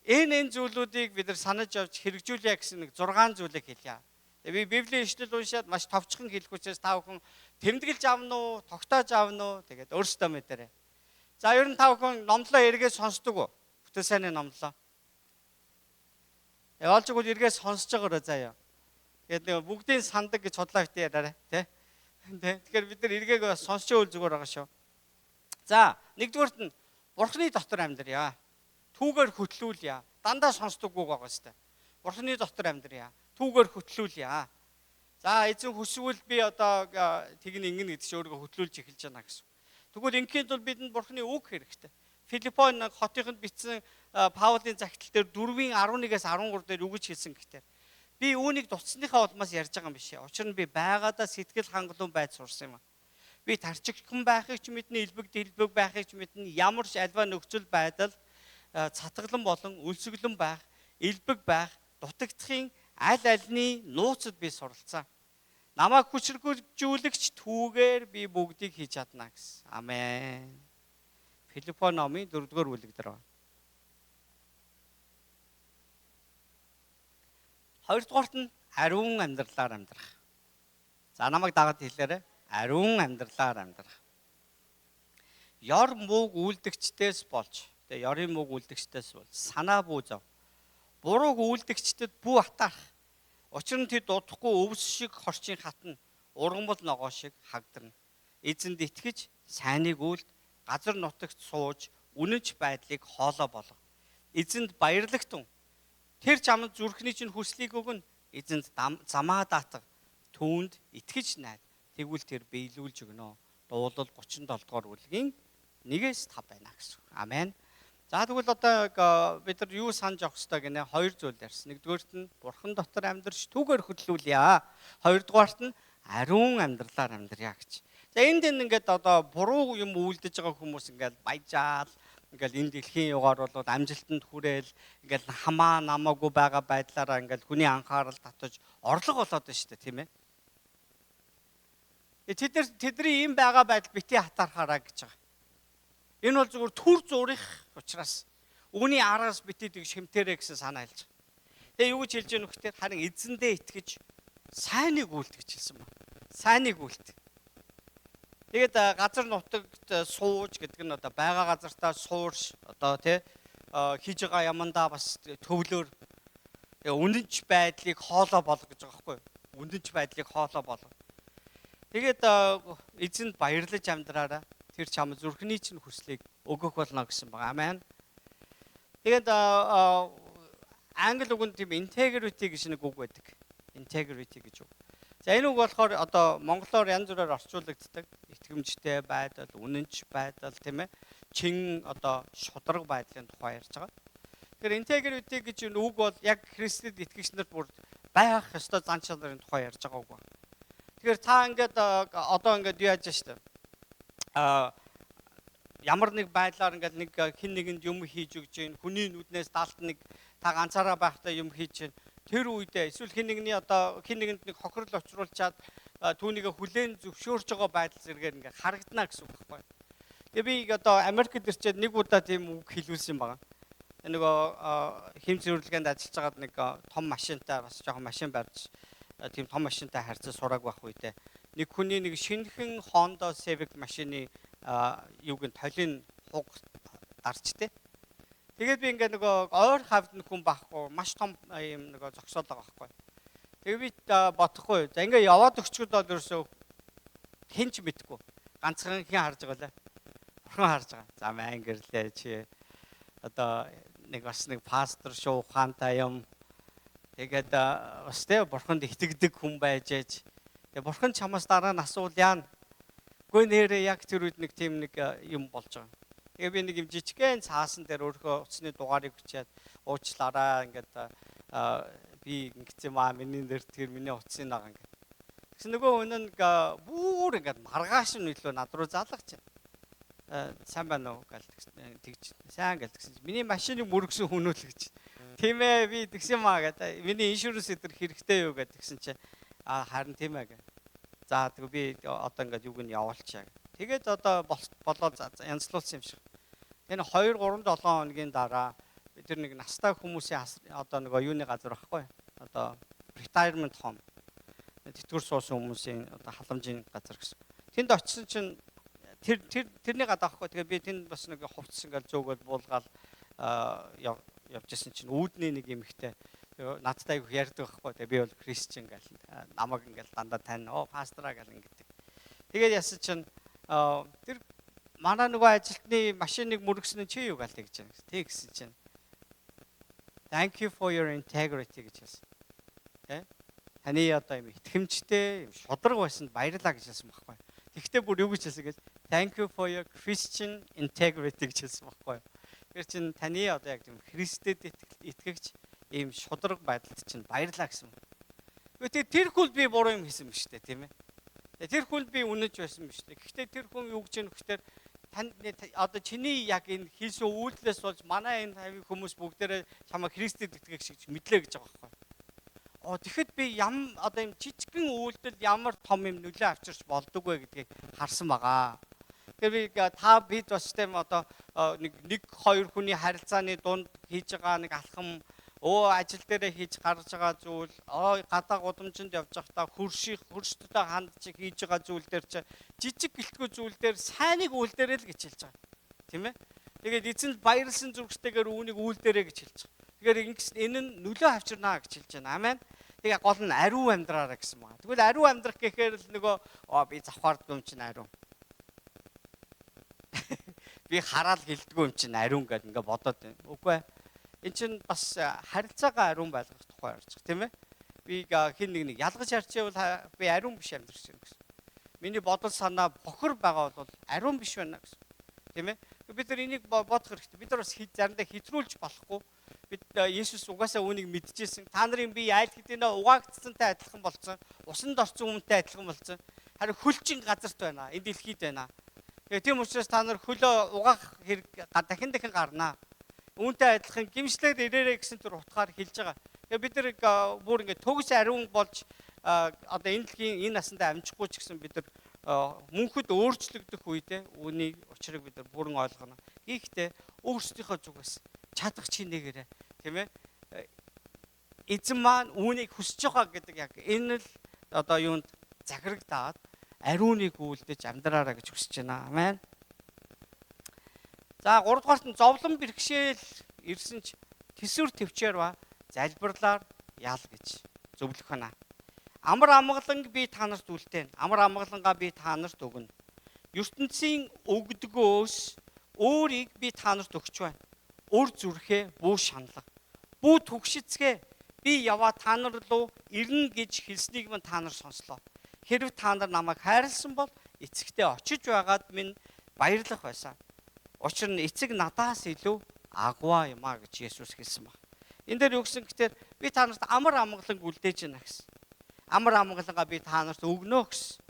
энэ зүйлүүдийг бид нар санаж авч хэрэгжүүлье гэсэн нэг 6 зүйлийг хэлье. Би Библийн ишлэл уншаад маш товчхон хэлэх учраас та бүхэн тэмдэглэж авна уу, тогтоож авна уу тэгээд өөрсдөө мэдэрэй. За ер нь та бүхэн номлоо эргээд сонсдог уу? Бүтээл сайнны номлоо. Олжгүй эргээд сонсож байгаараа заяа. Тэгээд бүгдийн сандаг гэж худлаа битээ яриарай, тий? Тэгэхээр бид нар эргээг сонсч өөл зүгээр байгаа шүү. За, нэгдүгээрт нь Бурхны дотор амьдрья. Түүгээр хөтлүүлье. Дандаа сонсдоггүй байгаа сте. Бурхны дотор амьдрья. Түүгээр хөтлүүлье. За, эзэн хүсвэл би одоо тийг ингэн гэдэг чинь өөрийгөө хөтлүүлж эхэлж байна гэсэн. Тэгвэл ингээм бол бидэнд Бурхны үг хэрэгтэй. Филиппон хотынд бичсэн Паулийн загтал дээр 4:11-ээс 13 дээр юу гэж хэлсэн гэхээр би үүнийг дуцсныхаа улмаас ярьж байгаа юм биш ээ. Учир нь би байгаадаа сэтгэл хангалуун байж сурсан юм. Би тарчигдсан байхыг ч мэднэ, элбэг байхыг ч мэднэ, ямар ч альва нөхцөл байдал цатгалан болон өлсгөлэн байх, элбэг байх, дутагдахын аль альны нууцад би суралцсан. Намайг хүчрхүүлэгч түүгээр би бүгдийг хийж чадна гэсэн. Амен. Филиппо номын 4-р бүлэг дээр байна. 2-дугаарт нь ариун амьдралаар амьдрах. За намайг дагаад хэлээрэй. Ариун амьдралаар амьдрах. Ёр мууг үйлдэгчдээс болж, тэгээ ёрын мууг үйлдэгчдээс бол санаа бүү зав. Бурууг үйлдэгчдэд бүү атаарх. Учир нь тэд дутхгүй өвс шиг хорчин хатна, ургамал ногоо шиг хагдарна. Эзэнд итгэж, сайныг үйлд, газар нутагт сууж, үнэнч байдлыг хоолоо болго. Эзэнд баярлагтун. Тэр чамд зүрхний чинь хүслийг өгнө. Эзэнд замаа даатга. Түүнд итгэж найд. Тэгвэл тэр биелүүлж өгнө. Дуулал 37 дугаар бүлгийн 1-5 байна гэсэн. Амен. За тэгвэл одоо бид нар юу санаж авах хэрэгтэй гэнэ? 2 зүйл ярьсан. Нэгдүгээрт нь Бурхан дотор амьдарч түүгээр хөтлүүлье. Хоёрдугаарт нь ариун амьдралаар амьдрья гэж. За энд ингээд одоо буруу юм үйлдэж байгаа хүмүүс ингээд баяжаал ингээд энэ дэлхийн югаар бол амжилтанд хүрээл ингээд хамаа намаагүй байгаа байдлаараа ингээд хүний анхаарал татаж орлого болоод байна шүү дээ, тийм ээ. Тэдний ийм байгаа байдал бити хатаархаараа гэж байгаа. Энэ бол зөвхөн түр зурих учраас үүний араас бити тэг шимтэрэ гэсэн санаа хэлж байгаа. Тэгээ юу гэж хэлж яах вэ гэхээр харин эзэндээ итгэж сайныг үйлдэх гэж хэлсэн байна. Сайныг үйлдэх. Тэгээд газар нутагт сууж гэдэг нь одоо байгаа газартаа суурш одоо тий хийж байгаа ямандаа бас төвлөөр үнэнч байдлыг хоолоо болгох гэж байгаа байхгүй юу? Үнэнч байдлыг хоолоо болгох. Тэгээд эзэнд баярлаж амьдраараа тэр чам зүрхний чинь хүслийг өгөх болно гэсэн байна. Амен. Тэгээд англи үгэнд тийм integrity гэж нэг үг байдаг. Integrity гэж үг. За энэ үг болохоор одоо монголоор янз бүрээр орчуулагддаг. Итгэмжтэй байдал, үнэнч байдал тийм ээ. Чин одоо шударга байдлын тухай ярьж байгаа. Тэгэхээр integrity гэж үг бол яг Христэд итгэгч нар бүр байх ёстой зан чанарын тухай ярьж байгаа үг байна. Тэгэхээр та ингээд одоо ингээд юу яаж штэ. Ямар нэг байдлаар ингээд нэг хин нэгэнд юм хийж өгч जैन хүний нүднээс далд нэг та ганцаараа байхдаа юм хийж जैन тэр үедээ эсвэл хин нэгэнд нэг хохирол учруулчаад түүнийг хүлээн зөвшөөрж байгаа байдал зэрэгээр ингээд харагдана гэсэн үг байхгүй. Тэгээ би одоо Америкт ирчээд нэг удаа тийм үг хэлүүлсэн байгаа. Нөгөө хэм зөвлөгөөнд ажиллаж байгаад нэг том машинтай бас жоохон машин барьж тийм том машинтай харьцаж сураг байх үедээ нэг хүний нэг шинэхэн Honda Civic машины юуг нь толын хуг дарчтэй. Тэгээд би ингээ нөгөө ойр хавд нэг хүн байхгүй маш том юм нөгөө зогсоол байгаа байхгүй. Тэгээ би бодохгүй. За ингээ яваад өгчгöd бол ерөөсөө хинч мэдгүй. Ганцхан хин харж байгаа лээ. Бурхан харж байгаа. За мэн гэрлээ чи одоо нэг бас нэг пастор шүү ухаантай юм. Тэгээд бас тэ бурханд итгэдэг хүн байж ээж. Тэгээ бурхан чамаас дараа нь асуул яана. Гүн нэрээ яг тэр үед нэг тийм нэг юм болж байгаа. Тэгээ би нэг юм жижигхэн цаасан дээр өөрөө утасны дугаарыг бичээд уучлаарай ингээд би ингэсэн маа миний нэр тэр миний утасны дагаа ингээд. Тэгсэн нөгөө хүн нь бүр ингээд маргааш нь илүү над руу залгаж байна. Сайн байна уу тэгж сайн гэлтгсэн. Миний машиныг мөргсөн хүн үл гэж. Тийм ээ би тэгсэн маа гэдэг. Миний иншүрэнс эдэр хэрэгтэй юу гэдгсэн чи харин тийм ээ гэ. За тэгээ би одоо ингээд юуг нь явуулчаа. Тэгээд одоо болоо янзлуулсан юм шиг. Энэ 2-3-7 хоногийн дараа бид нэг настай хүмүүсийн одоо нөгөө юуны газар байхгүй. Одоо retirement home. Тэтгэр суусан хүмүүсийн одоо халамжийн газар гэсэн. Тэнд очисон чинь тэрний гадаа байхгүй. Тэгээ би тэнд бас нэг хувцс ингээд зөөгөл буулгаал явжсэн чинь үүдний нэг эмэгтэй надтай их ярьдаг байхгүй. Тэгээ би бол Кристиан гэл намайг ингээл дандаа тань пастраа гэл ингэдэг. Тэгээд яасан чинь тэр манай нөгөө ажилтны машиныг мөргсөн нь чи юу гаал тэгж байна. Тэг гэсэн чинь Thank you for your integrity гэж хэлсэн. Тэ? Таны одоо юм итгэмжтэй, юм шудраг байсан баярлалаа гэж хэлсэн байхгүй. Тэгвэл бүр юу гэж хэлсэн гэж Thank you for your Christian integrity гэж хэлсэн байхгүй. Тэр чинь таны одоо яг тийм Христэд итгэгч ийм шудраг байдалд чинь баярлалаа гэсэн. Гэхдээ тэр хүл би буруу юм хийсэн биш үү, тийм ээ? Тэр хүл би үнэж байсан биш үү? Гэхдээ тэр хүн юу гэж нөхдөр тань одоо чиний яг энэ хийсэн үйлдэлээс болж манай энэ тавь хүмүүс бүгдээрээ чамаа Христэд итгэх шиг мэдлээ гэж байгаа байхгүй. Тэгэхэд би одоо юм жижигхэн үйлдэл ямар том юм нөлөө авчирч болдог вэ гэдгийг харсан байгаа. Тэгэхээр би бид бас тийм одоо нэг хоёр хүний харилцааны дунд хийж байгаа нэг алхам ажил дээрээ хийж гарч байгаа зүйл гадаа гудамжинд явж байхдаа хөршдөд хандж хийж байгаа зүйл дээр чи жижиг гэлтгүй зүйл дээр сайныг үйл дээрээ л гэж хэлж байгаа. Тийм ээ? Тэгээд эзэн баярлсан зүрхтэйгээр үүнийг үйл дээрээ гэж хэлж байгаа. Тэгэхээр энэ нь нөлөө авчирнаа гэж хэлж байна. Амен. Тэгээ гол нь ариун амьдраараа гэсэн байна. Тэгвэл ариун амьдрах гэхээр л нөгөө би завхаардгүй юм чинь ариун. Би хараал хэлдэггүй юм чинь ариун гэдэг ингээ бодоод байна. Үгүй ээ. Энд чинь бас харилцаагаа ариун байлгах тухай ярьж байгаа тийм ээ. Би хин нэг ялгаж харчихвал би ариун биш амьдрах юм гэсэн. Миний бодол санаа бохор байгаа бол ариун биш байна гэсэн. Тийм ээ. Бид нар энийг бодох хэрэгтэй. Бид нар бас заримдаа хэтрүүлж болохгүй. Бид Есүс угаасаа үүнийг мэдчихсэн. Та нарын бие аль хэдийнэ угаагдсантай адилхан болсон. Усанд орсон хүнтэй адилхан болсон. Харин хөлчин газарт байна. Энэ дэлхийд байна. Тийм учраас та нар хөлөө угаах хэрэг дахин гарнаа. Үүнтэй адилхан гимшлээд ирээрэй гэсэн тэр утгаар хэлж байгаа. Тэгээ бид нар бүр ингээд төгс ариун болж одоо энэ дэлхийн энэ насандаа амжихгүй ч гэсэн бид нар мөнхөд өөрчлөгдөх үедээ үүний учрыг бид нар бүрэн ойлгоно. Гэхдээ өөрсдийнхөө зүгээс чадах чинээгээрээ тийм ээ. Эзэн маань үүнийг хүсэж байгаа гэдэг яг энэ л одоо юунд захирагдаад ариуныг үйлдэж амьдраараа гэж хүсэж байна. Амен. За 3 дугаарт нь зовлон бэрхшээл ирсэн ч тэсвэр төвчээр ба залбирлаар яал гэж зөвлөх байна. Амар амгаланг би та нарт үлдээн. Амар амгалангаа би та нарт өгнө. ертөнцийн өгдгөөс өөрийг би та нарт өгч байна. Өр зүрхээ бүү шаналга. Бүү түгшицгээ би яваа та нар руу ирнэ гэж хэлснийг мань та нар сонслоо. Хэрв та нар намайг хайрлсан бол эцэгтэй очиж байгаад минь баярлах байсан. Учир нь эцэг надаас илүү агва юм а гэж Есүс хэлсэн баг. Энэ дээр юу гэсэн гэхээр би та нарт амар амгалан үлдээж байна гэсэн. Амар амгалангаа би та нарт өгнө гэсэн.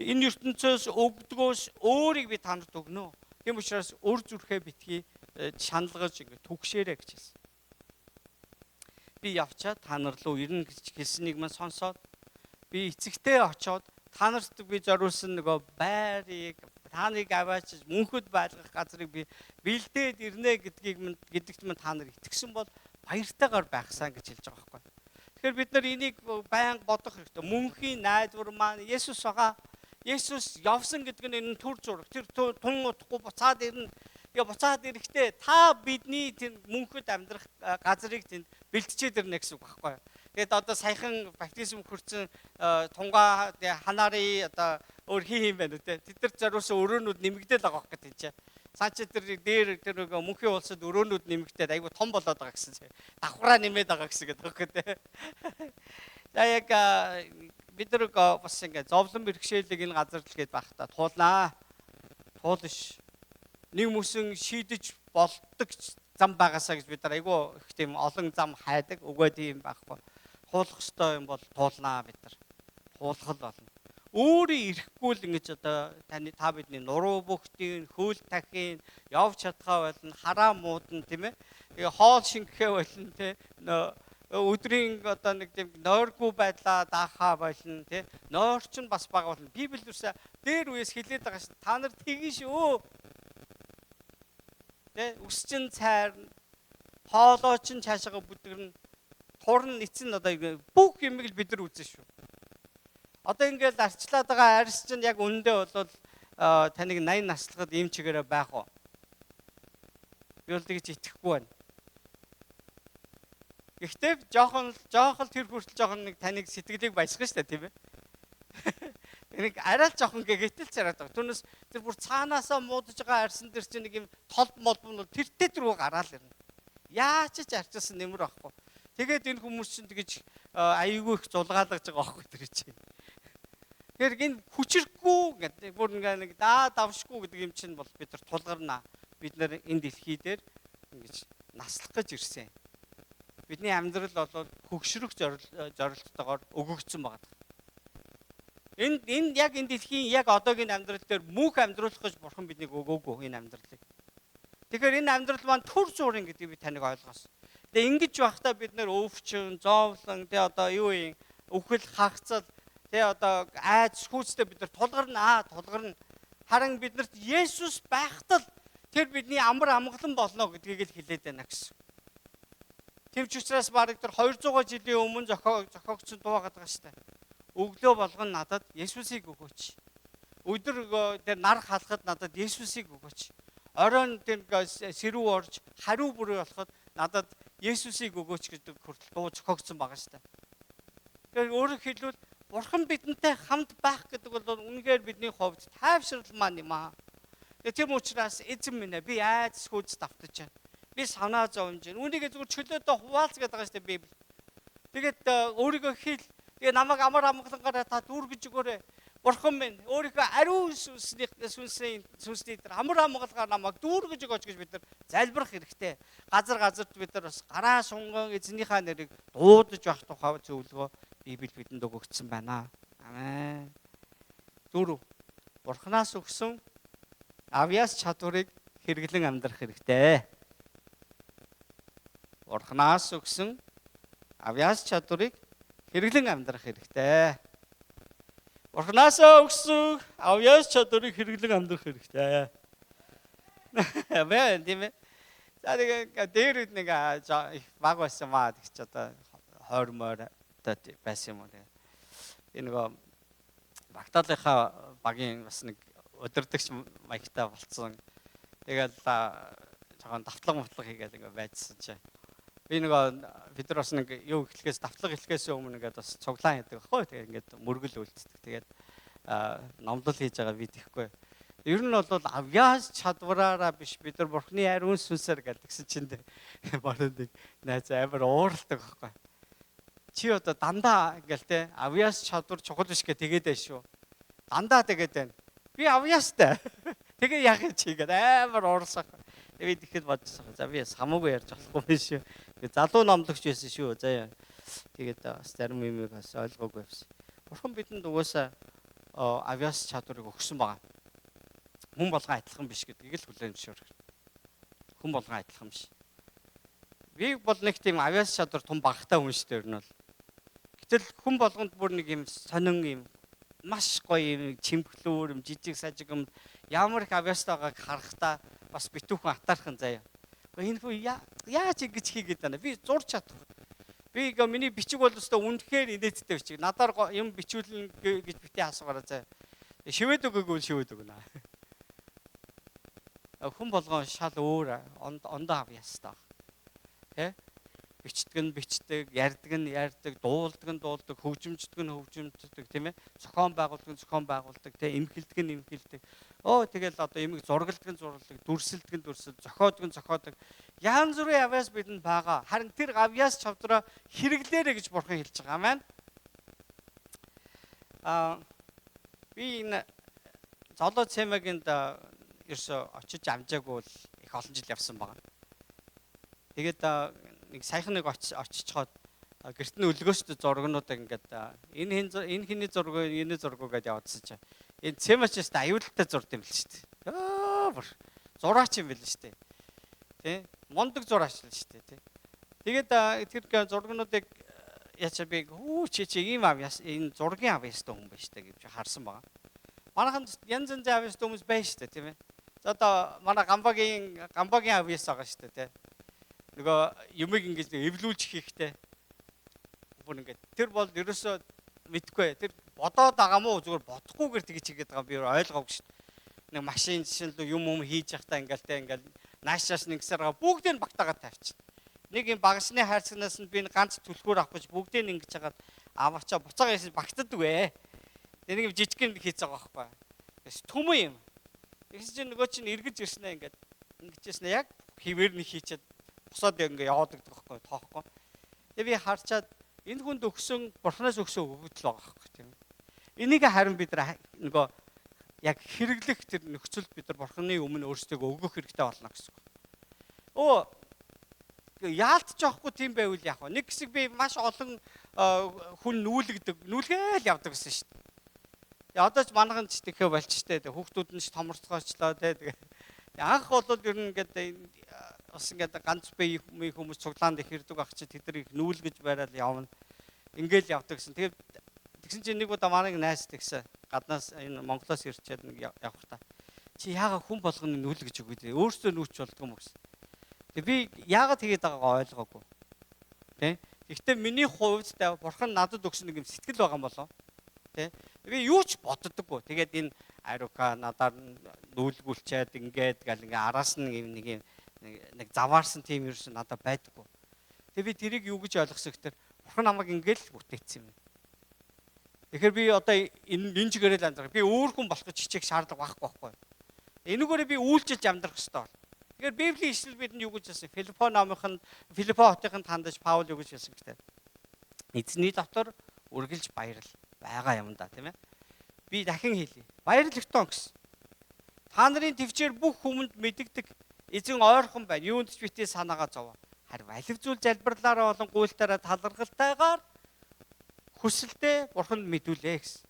Энэ ертөнцөөс өгдгөөс өөрийг би та нарт өгнө. Тийм учраас өр зүрхээ битгий шаналгаж ингэ түгшээрэй гэж хэлсэн. Би явчаад та нар руу ирнэ гэж хэлсэнийг мань сонсоод би эцэгтэй очоод та нарт би зориулсан нөгөө байрыг та нарыг аваачиж мөнхөд байлгах газрыг би бэлдээд ирнэ гэдэгт мань та нар итгэсэн бол баяртайгаар байхсан гэж хэлж байгаа байхгүй. Тэгэхээр бид нар энийг байнга бодох хэрэгтэй. Мөнхийн найдвар маань Есүс байгаа. Есүс явсан гэдэг нь энэ төр зураг. Тэр тун утахгүй буцаад ирнэ. Буцаад ирэхдээ та бидний тэр мөнхөд амьдрах газрыг тэнд бэлтжээд ирнэ гэсэн үг байхгүй. Тэгээд одоо саяхан баптизм хүрсэн тунгаа ханаарын одоо өөр хин байна үү те. Тэд нар зориулсан өрөөнүүд нэмэгдэл байгаа хэрэг гэж чинь. Цаашид тэр дээр тэр мөнхийн улсад өрөөнүүд нэмэгдээд айгүй том болоод байгаа гэсэн чинь. Давхраа нэмээд байгаа гэсэн гэдэг хэрэг те. За яг бид нар бас ингэ зовлон бэрхшээлийг энэ газар л гээд байхдаа туулнаа. Туулна ш. Нэг мөсөн шийдэж болдог зам байгаасаа гэж бид нар айгүй их тийм олон зам хайдаг. Өгөө тийм байхгүй. Туулах ёстой юм бол туулнаа бид нар. Туулах л болно. Өөрөө ирэхгүй л ингэж одоо та бидний нуруу бүхтийн, хөл тахын явж чадхаа болно, хараа муудна тийм ээ. Тэгээ хоол шингэхээ болно тийм өдрийн одоо нэг тийм нойргүй байдлаа даахаа болно тийм. Нойр ч бас бага болно. Библи юуса дээр үеэс хэлээд байгаа шүү. Та нар тэгэн шүү. Тэ өсчин цайрна. Хоолоо чин цаашаага бүдгэрнэ. Турн эцэн одоо бүх юмыг л бид нар үзэн шүү. Одоо ингээл арчлаад байгаа арьс чинь яг үнэндээ бол таныг 80 наслахад ийм чигээрээ байх уу? Би бол тэгж итгэхгүй байна. Гэхдээ жоохон тэр хүртэл жоохон нэг таныг сэтгэлийг баясгах шүү дээ тийм ээ. Энийг арай л жоохон гэтэл цараад байгаа. Түүнээс тэр бүр цаанаасаа муудаж байгаа арьсан дээр чинь нэг юм толб молбон бол тэртээ рүү гараал ирнэ. Яач ч арчсан нэмэр байхгүй. Тэгээд энэ хүмүүс чинь тэгж аяйгүй их зулгаалгаж байгаа байхгүй тэр чинь. Тэгэхээр энэ хүчрэхгүй гэдэг бүр нэг давшгүй гэдэг юм чинь бол бид нар тулгарна. Бид нар энэ дэлхий дээр ингэж наслах гэж ирсэн. Бидний амьдрал бол хөгшрөх зорилттойгоор өгөгдсөн байна. Энэ яг энэ дэлхийн яг одоогийн амьдрал дээр мөнх амьдруулах гэж бурхан биднийг өгөөгүй энэ амьдралыг. Тэгэхээр энэ амьдрал маань төр зургийн гэдгийг би таныг ойлгоосон. Тэгээ ингэж байхдаа бид нэр өвчин, зовлон, тэгээ одоо юу юм, үхэл, хагцал, тэгээ одоо айц, хүүцтэй бид нар тулгарна. Харин биднэрт Есүс байхтал тэр бидний амар амгалан болно гэдгийг л хэлээд байна гэсэн. Тэвч учраас бараг тэр 200 жилийн өмнө зохиогдсон дуу гадаг штэ. Өглөө болгон надад Есүсийг өгөөч. Өдөр тэр нар халахад надад Есүсийг өгөөч. Оройн тэр сэрүү орж хариу бүрээ болоход надад Есүсийг өгөөч гэдэг хүртэл дуу зохиогдсон байгаа штэ. Тэгэхээр өөрөөр хэлбэл бурхан бидэнтэй хамт байх гэдэг бол үнэхээр бидний хувьд тайвшрал маань юм аа. Тийм учраас эзэн минь би айц хүйц давтаж байна. Би санаа зовж байна. Үүнийг зүгээр чөлөөдөө хуваалц гэдэг байгаа штэ Библи. Тэгээд өөрийгөө хэл. Тэгээ намайг амар амгалангаараа та дүүргэж өгөөрэй. Бурхан минь өөрийнхөө ариун сүнсний тэр амар амгалгаар намайг дүүргэж өгөөч гэж бид нар залбирах хэрэгтэй. Газарт бид нар бас гараа сунган эзнийхээ нэрийг дуудаж байх тухай зөвлөгөө Библи бидэнд өгөгдсөн байна. Амен. 4. Бурханаас өгсөн авьяас чадварыг хэрэглэн амьдрах хэрэгтэй. Бурханаас өгсөн авьяас чадварыг хэрэглэн амьдрах хэрэгтэй. Бурханаас өгсөн авьяас чадварыг хэрэглэн амьдрах хэрэгтэй. Амен тийм ээ. За нэг дээр нэг баг байсан маа гэж одоо хойрмоор байсан юм уу. Энэ нэг Багдалынхаа багийн бас нэг өдөрдөгч маягтай болцсон. Тэгэл жоохон давтлаг хийгээл ингээ байжсан чи. Би бид нар бас нэг юу эхлэхээс давтлаг эхлэхээс өмнө ингээд бас цуглаан хийдэг байхгүй. Тэгээд ингээд мөргөл үлддэг. Тэгээд номлол хийж байгаа би тэхгүй. Ер нь бол авьяас чадвараараа биш бид нар бурхны ариун сүнсээр гэдгсэн чинь баруун нэг найз амар ууралдаг байхгүй. Чи одоо дандаа ингээл те авьяас чадвар чухал биш гэ тэгээд байж шүү. Дандаа тэгээд байна. Би авьяастай. Тэгээ яах юм чи гэдэг амар уурсах. Тэгээд ихэд бодсон. За би самуугүй ярьж болохгүй юм шүү. Залуу номлогч байсан шүү. Заяа. Тэгээд бас зарим юмыг бас ойлгоогүй байсан. Бурхан бидэнд угаасаа авиас чадварыг өгсөн байгаа. Хүн болгон адилхан биш гэдгийг л хүлээн зөвшөөрөх. Хүн болгон адилхан биш. Би бол нэг тийм авиас чадвар том багтаа хүн шүү дээ ер нь бол. Гэтэл хүн болгонд бүр нэг юм сонин юм маш гоё юм чимхлүүр юм жижиг сажиг юм ямар их авиастай байгааг харахтаа бас битүүхэн атаархан заяа. Энэ хүү яаж ингэж хийгээд байна? Би зурч чадахгүй. Би миний бичиг бол өстой үнэхээр инээдтэй бичиг. Надаар юм бичүүлнэ гэж битээ асуугаараа заяа. Шивэд өгөөгүй шивэд өгнө. Хүн болгон шал өөр ондоо авьяастай. Тэ? Бичдэг, ярьдаг, дуулдаг, хөгжимждэг, тийм ээ. Зохион байгуулдаг, тэ эмхэлдэг. Тэгэл одоо ямиг зургалдаг, дүрсэлдэг, зохиодог. Янз бүрийн авьяас бидэнд байгаа. Харин тэр авьяас чадвараа хэрэглээрэй гэж бурхан хэлж байгаа. Амен. Би энэ золоо цемагийн ерөөсө очиж амжаагүй бол их олон жил явсан байгаа. Тэгээд нэг саяхан нэг очичоод гэрт нь өлгөөсд зургнуудаа ингээд энэ хиний зураг, энэ зураг гэдээ явуулсан чинь энэ цемачс аюултай зурд юм л шүү дээ. Бүр зураач юм бэл шүү дээ. Тэ? Мондөг зураач л шүү дээ, тэ. Тэгээд тэр зургнуудыг яачаа би чи ийм авьяас энэ зургийн авьяастай хүн байна шүү дээ гэж харсан байгаа. Манайхан янз янзын авьяастай хүмүүс байна шүү дээ, тийм ээ. За одоо манай гамбагийн авьяас байгаа шүү дээ, тэ. Нөгөө юмыг ингэж эвлүүлж хийхтэй. Бүр ингэж тэр бол ерөөсөө мэдгүй. Тэр бодоод байгаа мó зүгээр бодохгүйгээр тэгж хийгээд байгаа би ойлгоогүй шүү дээ. Нэг машин жишээл юм хийж явахдаа ингээл наашаас нэгсээр бүгдийг багтаагаад тавьчих. Нэг юм багшны хайрцагнаас нь би ганц түлхүүр авах гэж бүгдийг ингэж хагаад аваачаа буцаага ясаж багтдаг вэ. Тэр нэг жижиг юм хийц байгаа байхгүй. Тэс төмөн юм. Тэгс чинь нөгөө чинь эргэж ирснэ ингэж яснаа яг хിവэр нь хийчихэд босоод ингээ яваад гэдэг байхгүй тоохгүй. Тэгээ би харчаад энэ хүнд өгсөн бурхнаас өгсөн өгөгдөл байгаа байхгүй тийм. Энийг харин бид нөгөө яг хэрэглэх тэр нөхцөлд бид нар бурхны өмнө өөрсдөө өгөх хэрэгтэй болно гэсэн үг. Яалтж авахгүй тийм байвал яах вэ? Нэг хэсэг би маш олон хүн нүүлгээл явдаг гэсэн шүү дээ. Одоо ч манайхан ч тэгэхээр болчихтэй. Хүүхдүүд нь ч томорцгоочлоо тэгээ. Анх бол ер нь ингээд бас ингээд ганц бие хүмүүс цуглаанд их ирдэг ах чи тэднийг нүүлгэж байрал явна. Ингээл явдаг гэсэн. Тэгсэн чинь нэг удаа манайг найз тэгсэн. Гаднаас энэ Монголоос ирчээд нэг явах та. Чи яагаад хүн болгоны нүүлгэж өгөө дээ? Өөрсдөө нүүч болдгоо юм гэсэн. Тэг би яагаад тэгээд байгаагаа ойлгоогүй. Тэ? Гэхдээ миний хувьд бурхан надад өгсөн нэг юм сэтгэл байгаа юм болоо. Тэ? Би юу ч боддоггүй. Тэгээд энэ ариука надаар нүүлгүүлчээд ингээд гал ингээ араас нь нэг заваарсан тийм ерөөс надад байдаггүй. Тэг би тэрийг юу гэж ойлгосон гэхээр бурхан намайг ингээл бүтээсэн юм. Тэгэхээр би одоо энэ чигээрэл амьдрах. Би өөр хүн болох гэж хичээх шаардлага байхгүй. Энэгээрээ би үйлчилж амьдрах ёстой. Тэгэхээр Библийн ишлэл бидэнд юу гэж хэлсэн? Филиппо хотын хандаж Паул юу гэж хэлсэн гэхээр эзний дотор үргэлж баярал байгаа юм да, тийм ээ. Би дахин хэлье. Баярлагдсан гэсэн. Та нарын төвчээр бүх хүмүүнд мэддэг эзэн ойрхон байна. Юунд ч битээ санаагаа зов. Харин алив зүйл залбирлаараа болон гуйлтаараа таларгалтайгаар хүсэлтэд бурханд мэдүүлээ гэсэн.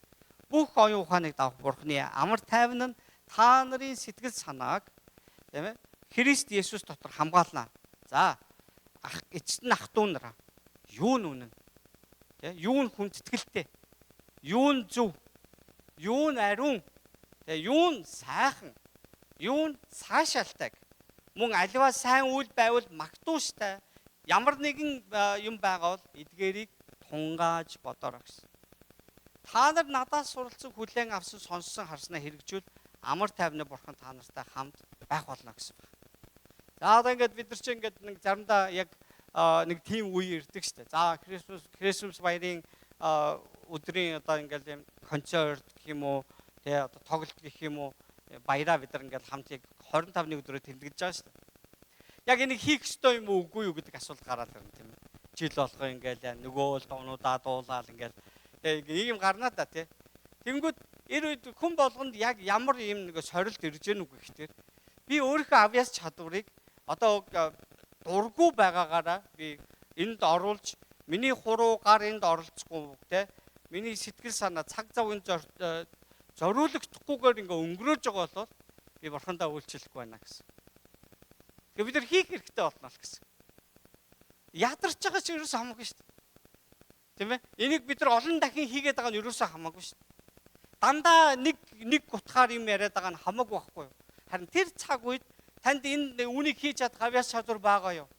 Бүх оюун ухааныг давах бурханы амар тайван нь та нарын сэтгэл санааг тийм ээ Христ Есүс дотор хамгаална. За эцэст нь ах トゥ нараа юу нь үнэн? Тэ юу нь хүндэтгэлтэй? Юу нь зөв? Юу нь ариун? Тэ юу нь сайхан? Юу нь цаашаалтайг? Мөн аливаа сайн үйл байвал магтууштай. Ямар нэгэн юм байгаа бол эдгээрийг тунгааж бодороо гэсэн. Та нар надаас суралцсан хүлээн авсан сонссон харснаа хэрэгжүүл амар тайвны бурхан та нартай хамт байх болно гэсэн байна. За одоо ингээд бид нар чинь ингээд нэг заримдаа яг нэг тийм үе ирдэг штэ. За Крисмас баярын өдрийн одоо ингээд юм концерт гэх юм уу, тэгээ одоо тоглолт гэх юм уу, баяраа бид нар ингээд хамт яг 25-ны өдрөө тэмдэглэж байгаа штэ. Яг энийг хийх ёстой юм уу үгүй юу гэдэг асуулт гараад ирнэ тийм ээ. Жил болгоо ингээд нөгөө л дуунуудаа дуулаад ингээд ийм гарнаа да тий. Тэнгүүд эр үед хүн болгонд яг ямар ийм нэг сорилт ирж гэнэ үг гэхтэр Би өөрийнхөө авьяас чадварыг одоо дургүй байгаагаараа би энд оруулж миний хуруу гар энд оролцохгүй те миний сэтгэл санаа цаг завын зориулагдахгүйгээр ингээ өнгөрөөж байгаа бол би бурхандаа үйлчлэхгүй байна гэсэн. Тэгээ бид нар хийх хэрэгтэй болно л гэсэн. Ядарч байгаа ч ерөөсөө хамаагүй шүү дээ. Тийм ээ? Энийг бид нар олон дахин хийгээд байгаа нь ерөөсөө хамаагүй шүү дээ. Дандаа нэг гутгаар юм яриад байгаа нь хамаагүй байхгүй юу? Харин тэр цаг үед танд энэ үнийг хийж чадах авьяас чадвар байгаа юу?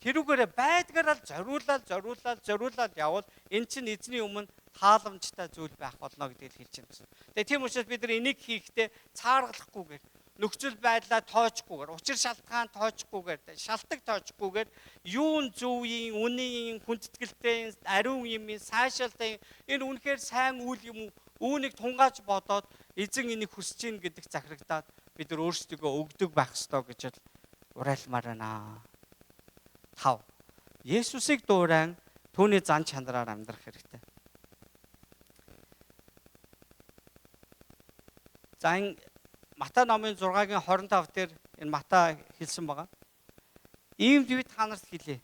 Тэрүүгээрээ байдгаараа зориулаад явбал эн чинь эзний өмнө тааламжтай зүйл байх болно гэдгийг хэлж байна гэсэн. Тэгээ тийм учраас бид нар энийг хийхдээ цааргалахгүйгээр нөхцөл байдлаа тоочгүйгээр, учир шалтгаан тоочгүйгээр, шалтгаан тоочгүйгээр юун зөвийн, үнийн, хүндэтгэлтэй, ариун юмын, сайшаалтай энэ үнэхээр сайн үйл юм уу? Үүнийг тунгааж бодоод эзэн энийг хүсэж гин гэдэг захирагдаад бид нар өөрсдөө өгдөг байх ёстой гэж уриалмаар байна. 5. Есүсийг дуурайн түүний зан чанараар амьдрах хэрэгтэй. За энэ Матай номын 6-гийн 25 дээр энэ Матай хэлсэн байгаа. Иймд би та нарт хэлье.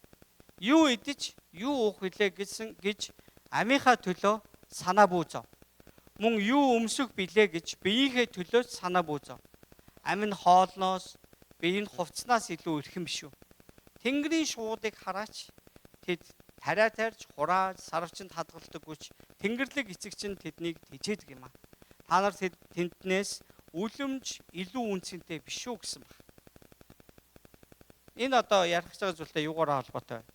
Юу идэж, юу уух вүлээ гэж амийнхаа төлөө санаа бүүзав. Мөн юу өмсөх билээ гэж биеийнхээ төлөө санаа бүүзав. Амин хоолноос, биеийн хувцснаас илүү эрхэм биш үү? Тэнгэрийн шуудыг хараач. Тэд тариа тарьж, хурааж, сарвчанд хадгалдаггүйч тэнгэрлэг эцэг чинь тэднийг тэжээдэг юм аа. Та нар тэднээс үлэмж илүү үнцэнтэй биш үү гэсэн баг. Энэ одоо ярих гэж байгаа зүйлтэй юугаараа холбоотой вэ?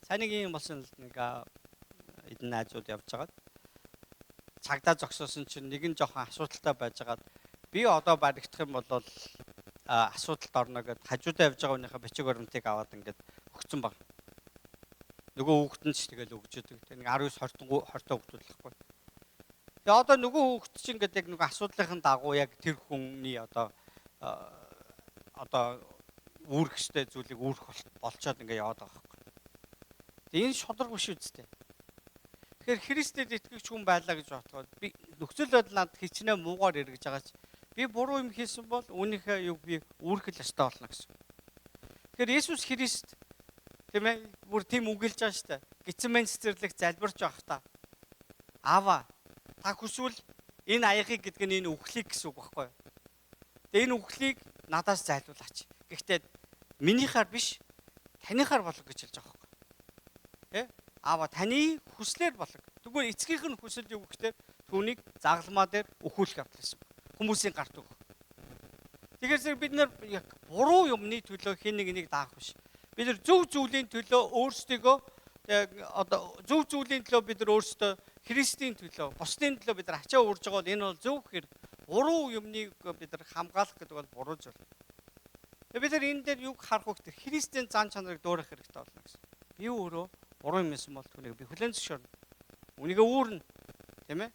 Санигийн болсон нэг эдэн найзууд явж байгаа. Цагдаа зогсоосон чинь нэг нь жоохон асуудалтай байжгаад би одоо баригдах юм бол асуудалд орно гэд хажуудаа явж байгаа хүнийхээ бичиг баримтыг аваад ингээд өгсөн баг. Нөгөө хүүхэд нь ч тэгэл өгч өгдөг. Тэг нэг 19 20 хүүхдүүд л байхгүй. Тэгээ одоо нөгөө хүүхэд чинь ингээд яг нөгөө асуудлынхын дагуу яг тэр хүний одоо үүрэх ёстой зүйлийг үүрэх болчоод ингээд яваад байгаа байхгүй. Тэг энэ шудраг биш үстэй. Тэгэхээр Христэд итгэгч хүн байлаа гэж бодоход би нөхцөл байдал надад хичнээн муугаар эргэж байгаач би буруу юм хийсэн бол үүнийхээ юг би үүрхэл ёстой болно гэсэн. Тэгэхээр Есүс Христ тийм ээ бүр тийм үгэлж байгаа шүү дээ. Гитсмен цэцэрлэг залбирч байх та. Аава та хүсвэл энэ аяхыг гэдэг нь энэ үхлийг гэсэн үг байхгүй юу? Тэгээ энэ үхлийг надаас зайлуулаач. Гэхдээ минийхаар биш танийхаар болог гэж хэлж байгаа байхгүй юу? Тэ? Аава таны хүслээр болог. Тэгвэл эцгийнх нь хүсэл юу гэхээр түүнийг загалмаа дээр өхүүлэх явуулсан. Хүмүүсийн гарт өгөх. Тэгэхээр бид нар яг буруу юмны төлөө хин нэг энийг даах биш. Бид нар зөв зүйлийн төлөө өөрсдийгөө одоо зөв зүйлийн төлөө бид нар өөрсдөө Христийн төлөө, бусдын төлөө бид нар ачаа уурж байгаа бол энэ бол зөв хэрэг. Буруу юмныг бид нар хамгаалах гэдэг бол буруу зүйл. Бид нар энэ дээр юг харах вэ гэхээр Христийн зан чанарыг дуурайх хэрэгтэй болно гэсэн. Би өөрөө буруу юм байсан бол түүнийг би хүлээн зөвшөөрнө. Үнийгээ үүрнэ. Тийм ээ?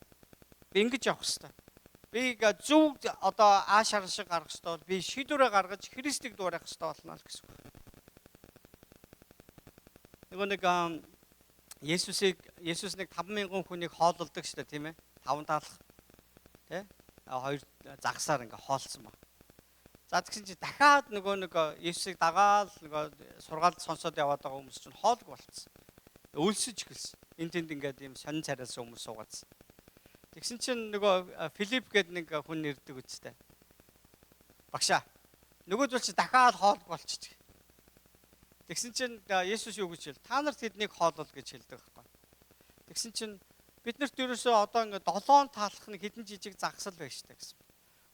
Би ингэж явах хэрэгтэй. Би зөв одоо аашаар шиг гаргах хэрэгтэй бол би шийдвэрээ гаргаж Христийг дуурайх хэрэгтэй болно л гэсэн. Нэг Есүс нэг 5,000 хүнийг хоололдог шүү дээ, тийм ээ? 5 таалах. Тэ? Хоёр загсаар ингээ хоолсон ба. За тэгсэн чи дахиад нэг Есүсийг дагаал сургаалд сонсоод яваад байгаа хүмүүс чинь хоолг болцсон. Өлсөж эхэлсэн. Энд тэнд ингээд юм сонин царайсан хүмүүс суугаадсан. Тэгсэн чинь Филипп гэдэг нэг хүн нэрдэг үстэй. Багшаа. Нөгөөдөл чи дахиад хоолг болчих. Тэгсэн чинь Есүс юу гэж хэл? Та нарт тэднийг хоолол гэж хэлдэг байхгүй. Тэгсэн чинь бид нарт ерөөсөө одоо ингээд 7 таалах нэг хэдэн жижиг загсал байж штэ гэсэн.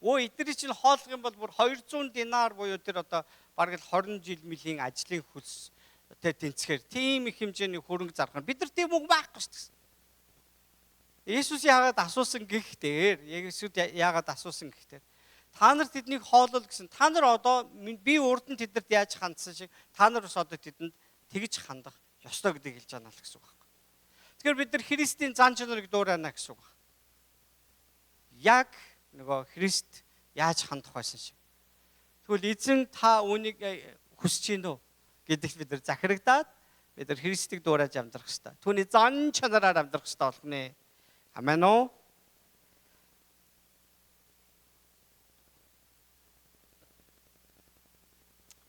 Өө эдний чинь хоолох юм бол бүр 200 динар буюу тэр одоо бараг л 20 жил мөлийн ажлын хөлс тэр тэнцэхээр тийм их хэмжээний хөрөнгө зарах. Бид нар тийм үг байхгүй шүү дээ. Есүс яагаад асуусан гэхтээ та нарт тэднийг хоолол гэсэн. Та нар одоо би урд нь тэднэрт яаж хандсан шиг та нар бас одоо тэдэнд тэгж хандах ёстой гэдгийг хэлж байгаа л гэсэн үг байна. Тэгэхээр бид нар Христийн зан чанарыг дуурайна гэсэн үг байна. Яг Христ яаж хандах байсан шиг. Тэгвэл эзэн та үүнийг хүсэж гинөө гэдэгт бид нар захирагдаад Бид нар Христийг дуурайж амьдрах хэрэгтэй. Түүний зан чанараар амьдрах хэрэгтэй болгоно. Амен уу?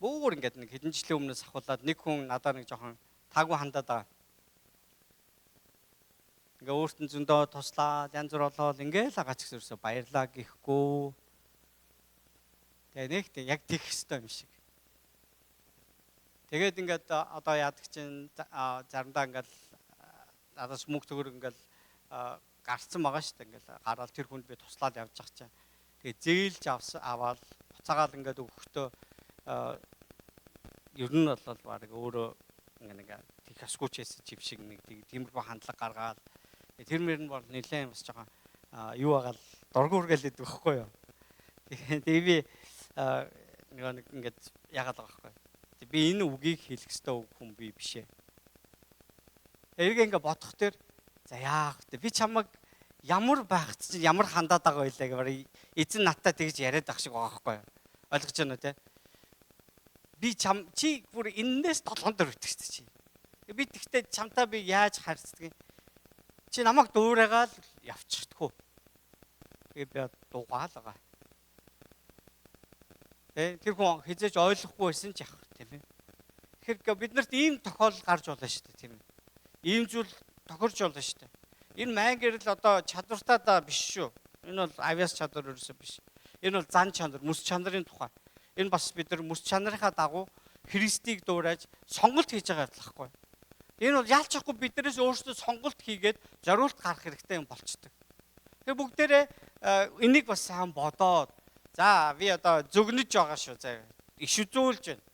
Бөөр ингээд нэг хэдэн жилийн өмнөөс ахуулаад нэг хүн надад нэг жоохон таагүй хандаад байгаа. Ингээ өөртөө зөндөө туслаад янз бүр болоод ингээл агач гэсэн баярлаа гэхгүй. Тэгээ нэг тийм яг тийх хэвээр юм шиг. Тэгээд ингээд одоо яадаг чинь заримдаа ингээл надаас мөнгө төгөр ингээл гарцсан байгаа шүү дээ. Ингээл гараал тэр хүнд би туслаад явж байгаа чинь. Тэгээ зээлж аваад буцаагаал ингээд өгөхдөө ер нь бол баг өөрөө ингээ тийх асгүйчээс чив шиг нэг тиймэрхүү хандлага гаргаад тэр мөр нь бол нэлээд бас жоохон юу байгаа л дургуургээл идэв байхгүй юу. Тэгээ би нэг ингээд яагаад байгаа байхгүй. Би энэ үгийг хэлэх ёстой хүн би биш ээ. Эргээ ингээд бодох тэр за яах вэ? Би чамайг ямар байхт чинь ямар хандаад байгаа байлаа гэвэр эзэн надтай тэгж яриад ах шиг байгаа байхгүй юу. Ойлгож байна уу те? Би чи бүр энээс 7 дор итгэж чи. Би тэгтээ чамтай би яаж харьцдаг юм? Чи намайг дуурайгаал явчихдаггүй. Тэгээ би дуугаал байгаа. Тэр хүн хизээж ойлгохгүй байсан ч яах тийм ээ. Тэгэхээр биднэрт ийм тохиолдол гарч болно шүү дээ тийм ээ. Ийм зүйл тохирч болно шүү дээ. Энэ мангэр л одоо чадвартаа биш шүү. Энэ бол авиас чадвар ерөөсөө биш. Энэ бол зан чанар, мэс чанарын тухай. Энэ бас бид нар мэс чанарынхаа дагуу Христийг дуурайж сонголт хийж байгаа байхгүй. Энэ бол яалчахгүй биднээс өөрсдөө сонголт хийгээд зориулт гарах хэрэгтэй юм болчдөг. Тэгээ бүгдээрээ энийг бас сайн бодоод за би одоо зөгнөж байгаа шүү заа. Иш үзүүлж байна.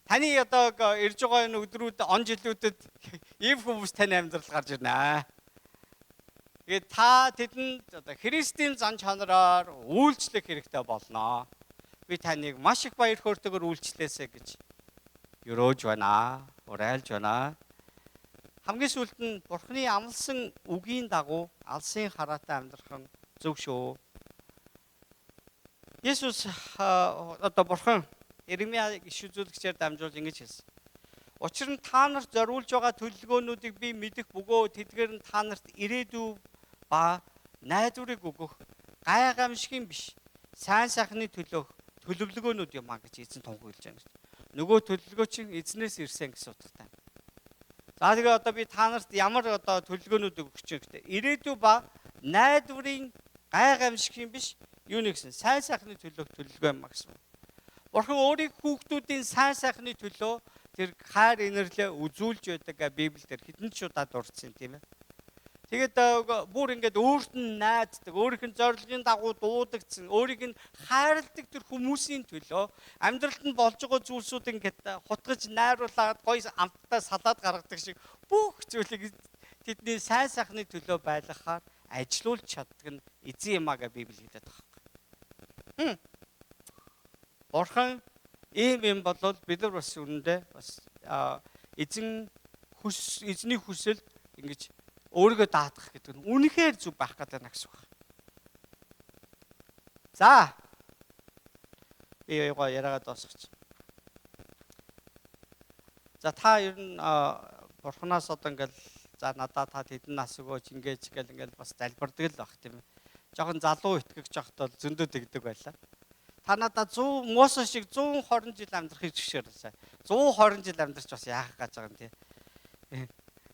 Таны одоо ирж байгаа энэ өдрүүд он жилүүдэд ийм хүмүүс таны амьдрал гарч ирнэ. Тэгээд та тэдэнд одоо Христийн зан чанараар үйлчлэх хэрэгтэй болно. Би таныг маш их баяр хөөртэйгээр үйлчлээсэй гэж өрөөж байна. Урайлж байна. Хамгийн сүүлд нь Бурхны амласан үгийн дагуу алсын хараатай амьдрах нь зөв шүү. Есүс одоо Бурхан Иремья иш үзүүлэгчээр дамжуулж ингэж хэлсэн. Учир нь та нарт зориулж байгаа төлөвлөгөөнүүдийг би мэдэх бөгөөд тэдгээр нь та нарт ирээдүй ба найдварыг өгөх гайхамшигын биш сайн сайхны төлөөх төлөвлөгөөнүүд юм а гэж эзэн тунхаглаж байна. Нөгөө төлөвлөгөө чинь эзнээс ирсэн гэсэн утгатай. За тэгээ одоо би та нарт ямар одоо төлөвлөгөөнүүд өгч байгаа гэдэг. Ирээдүй ба найдварын гайхамшигын биш юу нэгсэн сайн сайхны төлөөх төлөвлөгөө юм а гэсэн. Бурхан өөрийн хүүхдүүдийн сайн сайхны төлөө тэр хайр инэрлээ үзүүлж байдаг Библиэлд хэдэн ч удаа дурдсан тийм ээ. Тэгээд бүр ингээд өөрт нь найддаг, өөрийнх нь зорилгын дагуу дуудагдсан, өөрийг нь хайрладаг тэр хүмүүсийн төлөө амьдралд нь болж байгаа зүйлсүүд ингээд хутгаж найруулаад гоё амттай салаад гаргадаг шиг бүх зүйлийг тэдний сайн сайхны төлөө байлгахаар ажилуулж чаддаг нь эзэн юм аа гэж Библи хэлдэг байхгүй. Бурхан ийм болол бид нар бас үнэндээ бас эзний хүсэл ингэж өөрийгөө даатгах гэдэг нь үнэхээр зүв байх гэдэг нь гэсэн үг. За. Би яриагаад дуусгач. За та ер нь Бурханаас одоо ингээл за надад та хэдэн нас өгөөч ингэж ингээл бас залбирдаг л баг тийм ээ. Жохон залуу итгэж явахд бол зөндөө тэгдэг байлаа. Та надад 100 Мосе шиг 120 жил амьдрахыг зөвшөөрсөн. 120 жил амьдрч бас яах гэж байгаа юм тий.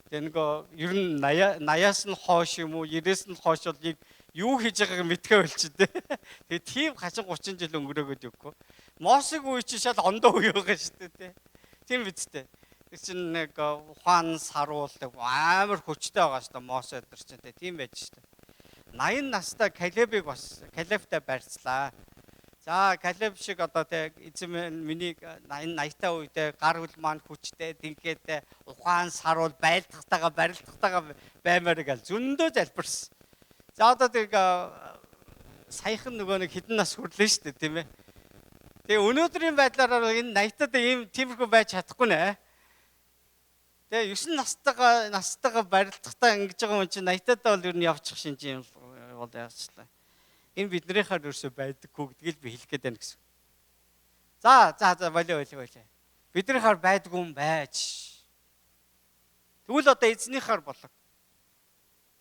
Тэгээ нөгөө ер нь 80-аас нь хойш юм уу 90-ээс нь хойш бол юу хийж байгааг мэдхээ болчих тий. Тэгээ тийм хачин 30 жил өнгөрөөгөөд өгөхгүй. Мосег үе чинь шал ондоо үе байгаа шүү дээ тий. Тийм биз дээ. Тэр чинь нэг ухаан саруулдаг амар хүчтэй байгаа шүү дээ Мосе өдр чинь тий. Тийм байж шүү дээ. 80 настай Калебыг бас Калебтай барьцлаа. За Калеб шиг одоо тэг эзэн миний 80-тай үедээ гар хөл маань хүчтэй тэнхээтэй ухаан саруул байлдахтайгаа барилдахтайгаа баймаар гал зөндөө залбирсан. За одоо тэг саяхан нөгөө нэг хэдэн нас хүрлээ шүү дээ тийм ээ. Тэгээ өнөөдрийн байдлаараа энэ 80-тад ийм тиймэрхүү байж чадахгүй нэ. Тэгээ 9 настайгаа барилдахтаа ингэж байгаа юм чинь 80-тад бол ер нь явчих шинж юм бол яачлаа. Энэ биднийхаар ерөөсөө байдаггүй гэдгийг би хэлэх гээд байна гэсэн. За болоо. Биднийхаар байдгүй юм байж. Тэгвэл одоо эзнийхаар болов.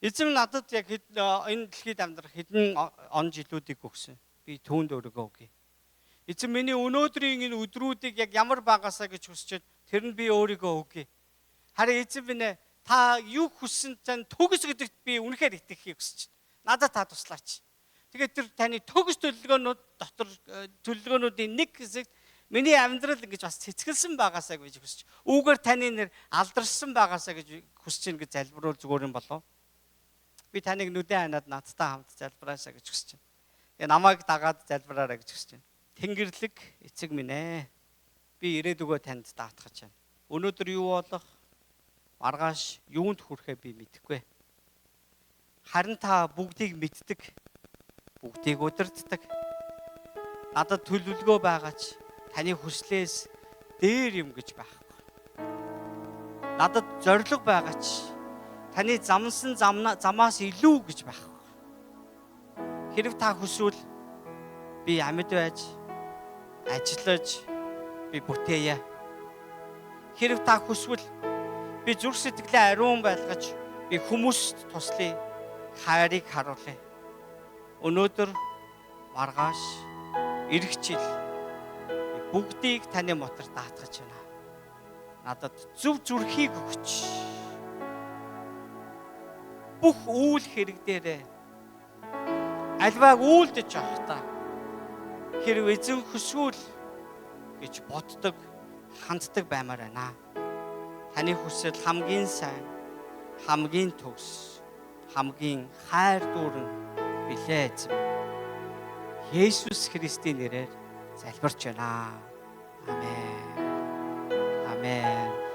Эзэн надад яг энэ дэлхийд амьдрах хэдэн он жилүүдийг өгсөн. Би түүнд өөрийгөө өгье. Эзэн миний өнөөдрийн энэ өдрүүдийг яг ямар байгаасаа гэж хүсчихэд тэр нь би өөрийгөө өгье. Харин эзэн минь ээ, та юу хүссэн тань төгс гэдэгт би үнэхээр итгэхийг хүсэж байна. Надад та туслаач. Тэгээд тэр таны төгс төлөвлөгөөнүүд дотор төлөвлөгөөнүүдийн нэг хэсэгт миний амьдрал ингэж бас цэцгэлсэн байгаасаа гэж хүсэж. Үүгээр таны нэр алдарсан байгаасаа гэж хүсэж гин гэж залбируул зүгээр юм болов. Би таныг нүдэн ханаад надтай хамт залбираасаа гэж хүсэж байна. Тэгээ намайг дагаад залбираарай гэж хүсэж байна. Тэнгэрлэг эцэг минь ээ. Би ирээдүгөө танд даатгаж байна. Өнөөдөр юу болох? Маргааш юунд хүрэхээ би мэдэхгүй. Харин та бүгдийг мэддэг. Бүгдийг удирддаг. Надад төлөвлөгөө байгаач. Таны хүслээс дээр юм гэж байхгүй. Надад зориг байгаач. Таны замсан замаас илүү гэж байхгүй. Хэрв та хүсвэл би амьд байж, ажиллаж, би бүтээе. Хэрв та хүсвэл би зүрх сэтгэлээ ариун байлгаж, би хүмүүст туслая, хайрыг харуулъя. Өнөөдөр, маргааш, ирэх жил бүгдийг таны мотор даатгаж байна. Надад зөв зүрхийг өгч. Бүх үйл хэрэг дээрээ альвааг үйлдэж явахдаа хэрв эзэн хүсвэл гэж боддог, ханддаг баймаар байна. Таны хүсэл хамгийн сайн, хамгийн төгс, хамгийн хайр дүүрэн билээ эзэн. Есүс Христийн нэрээр залбирч байна. Амен. Амен.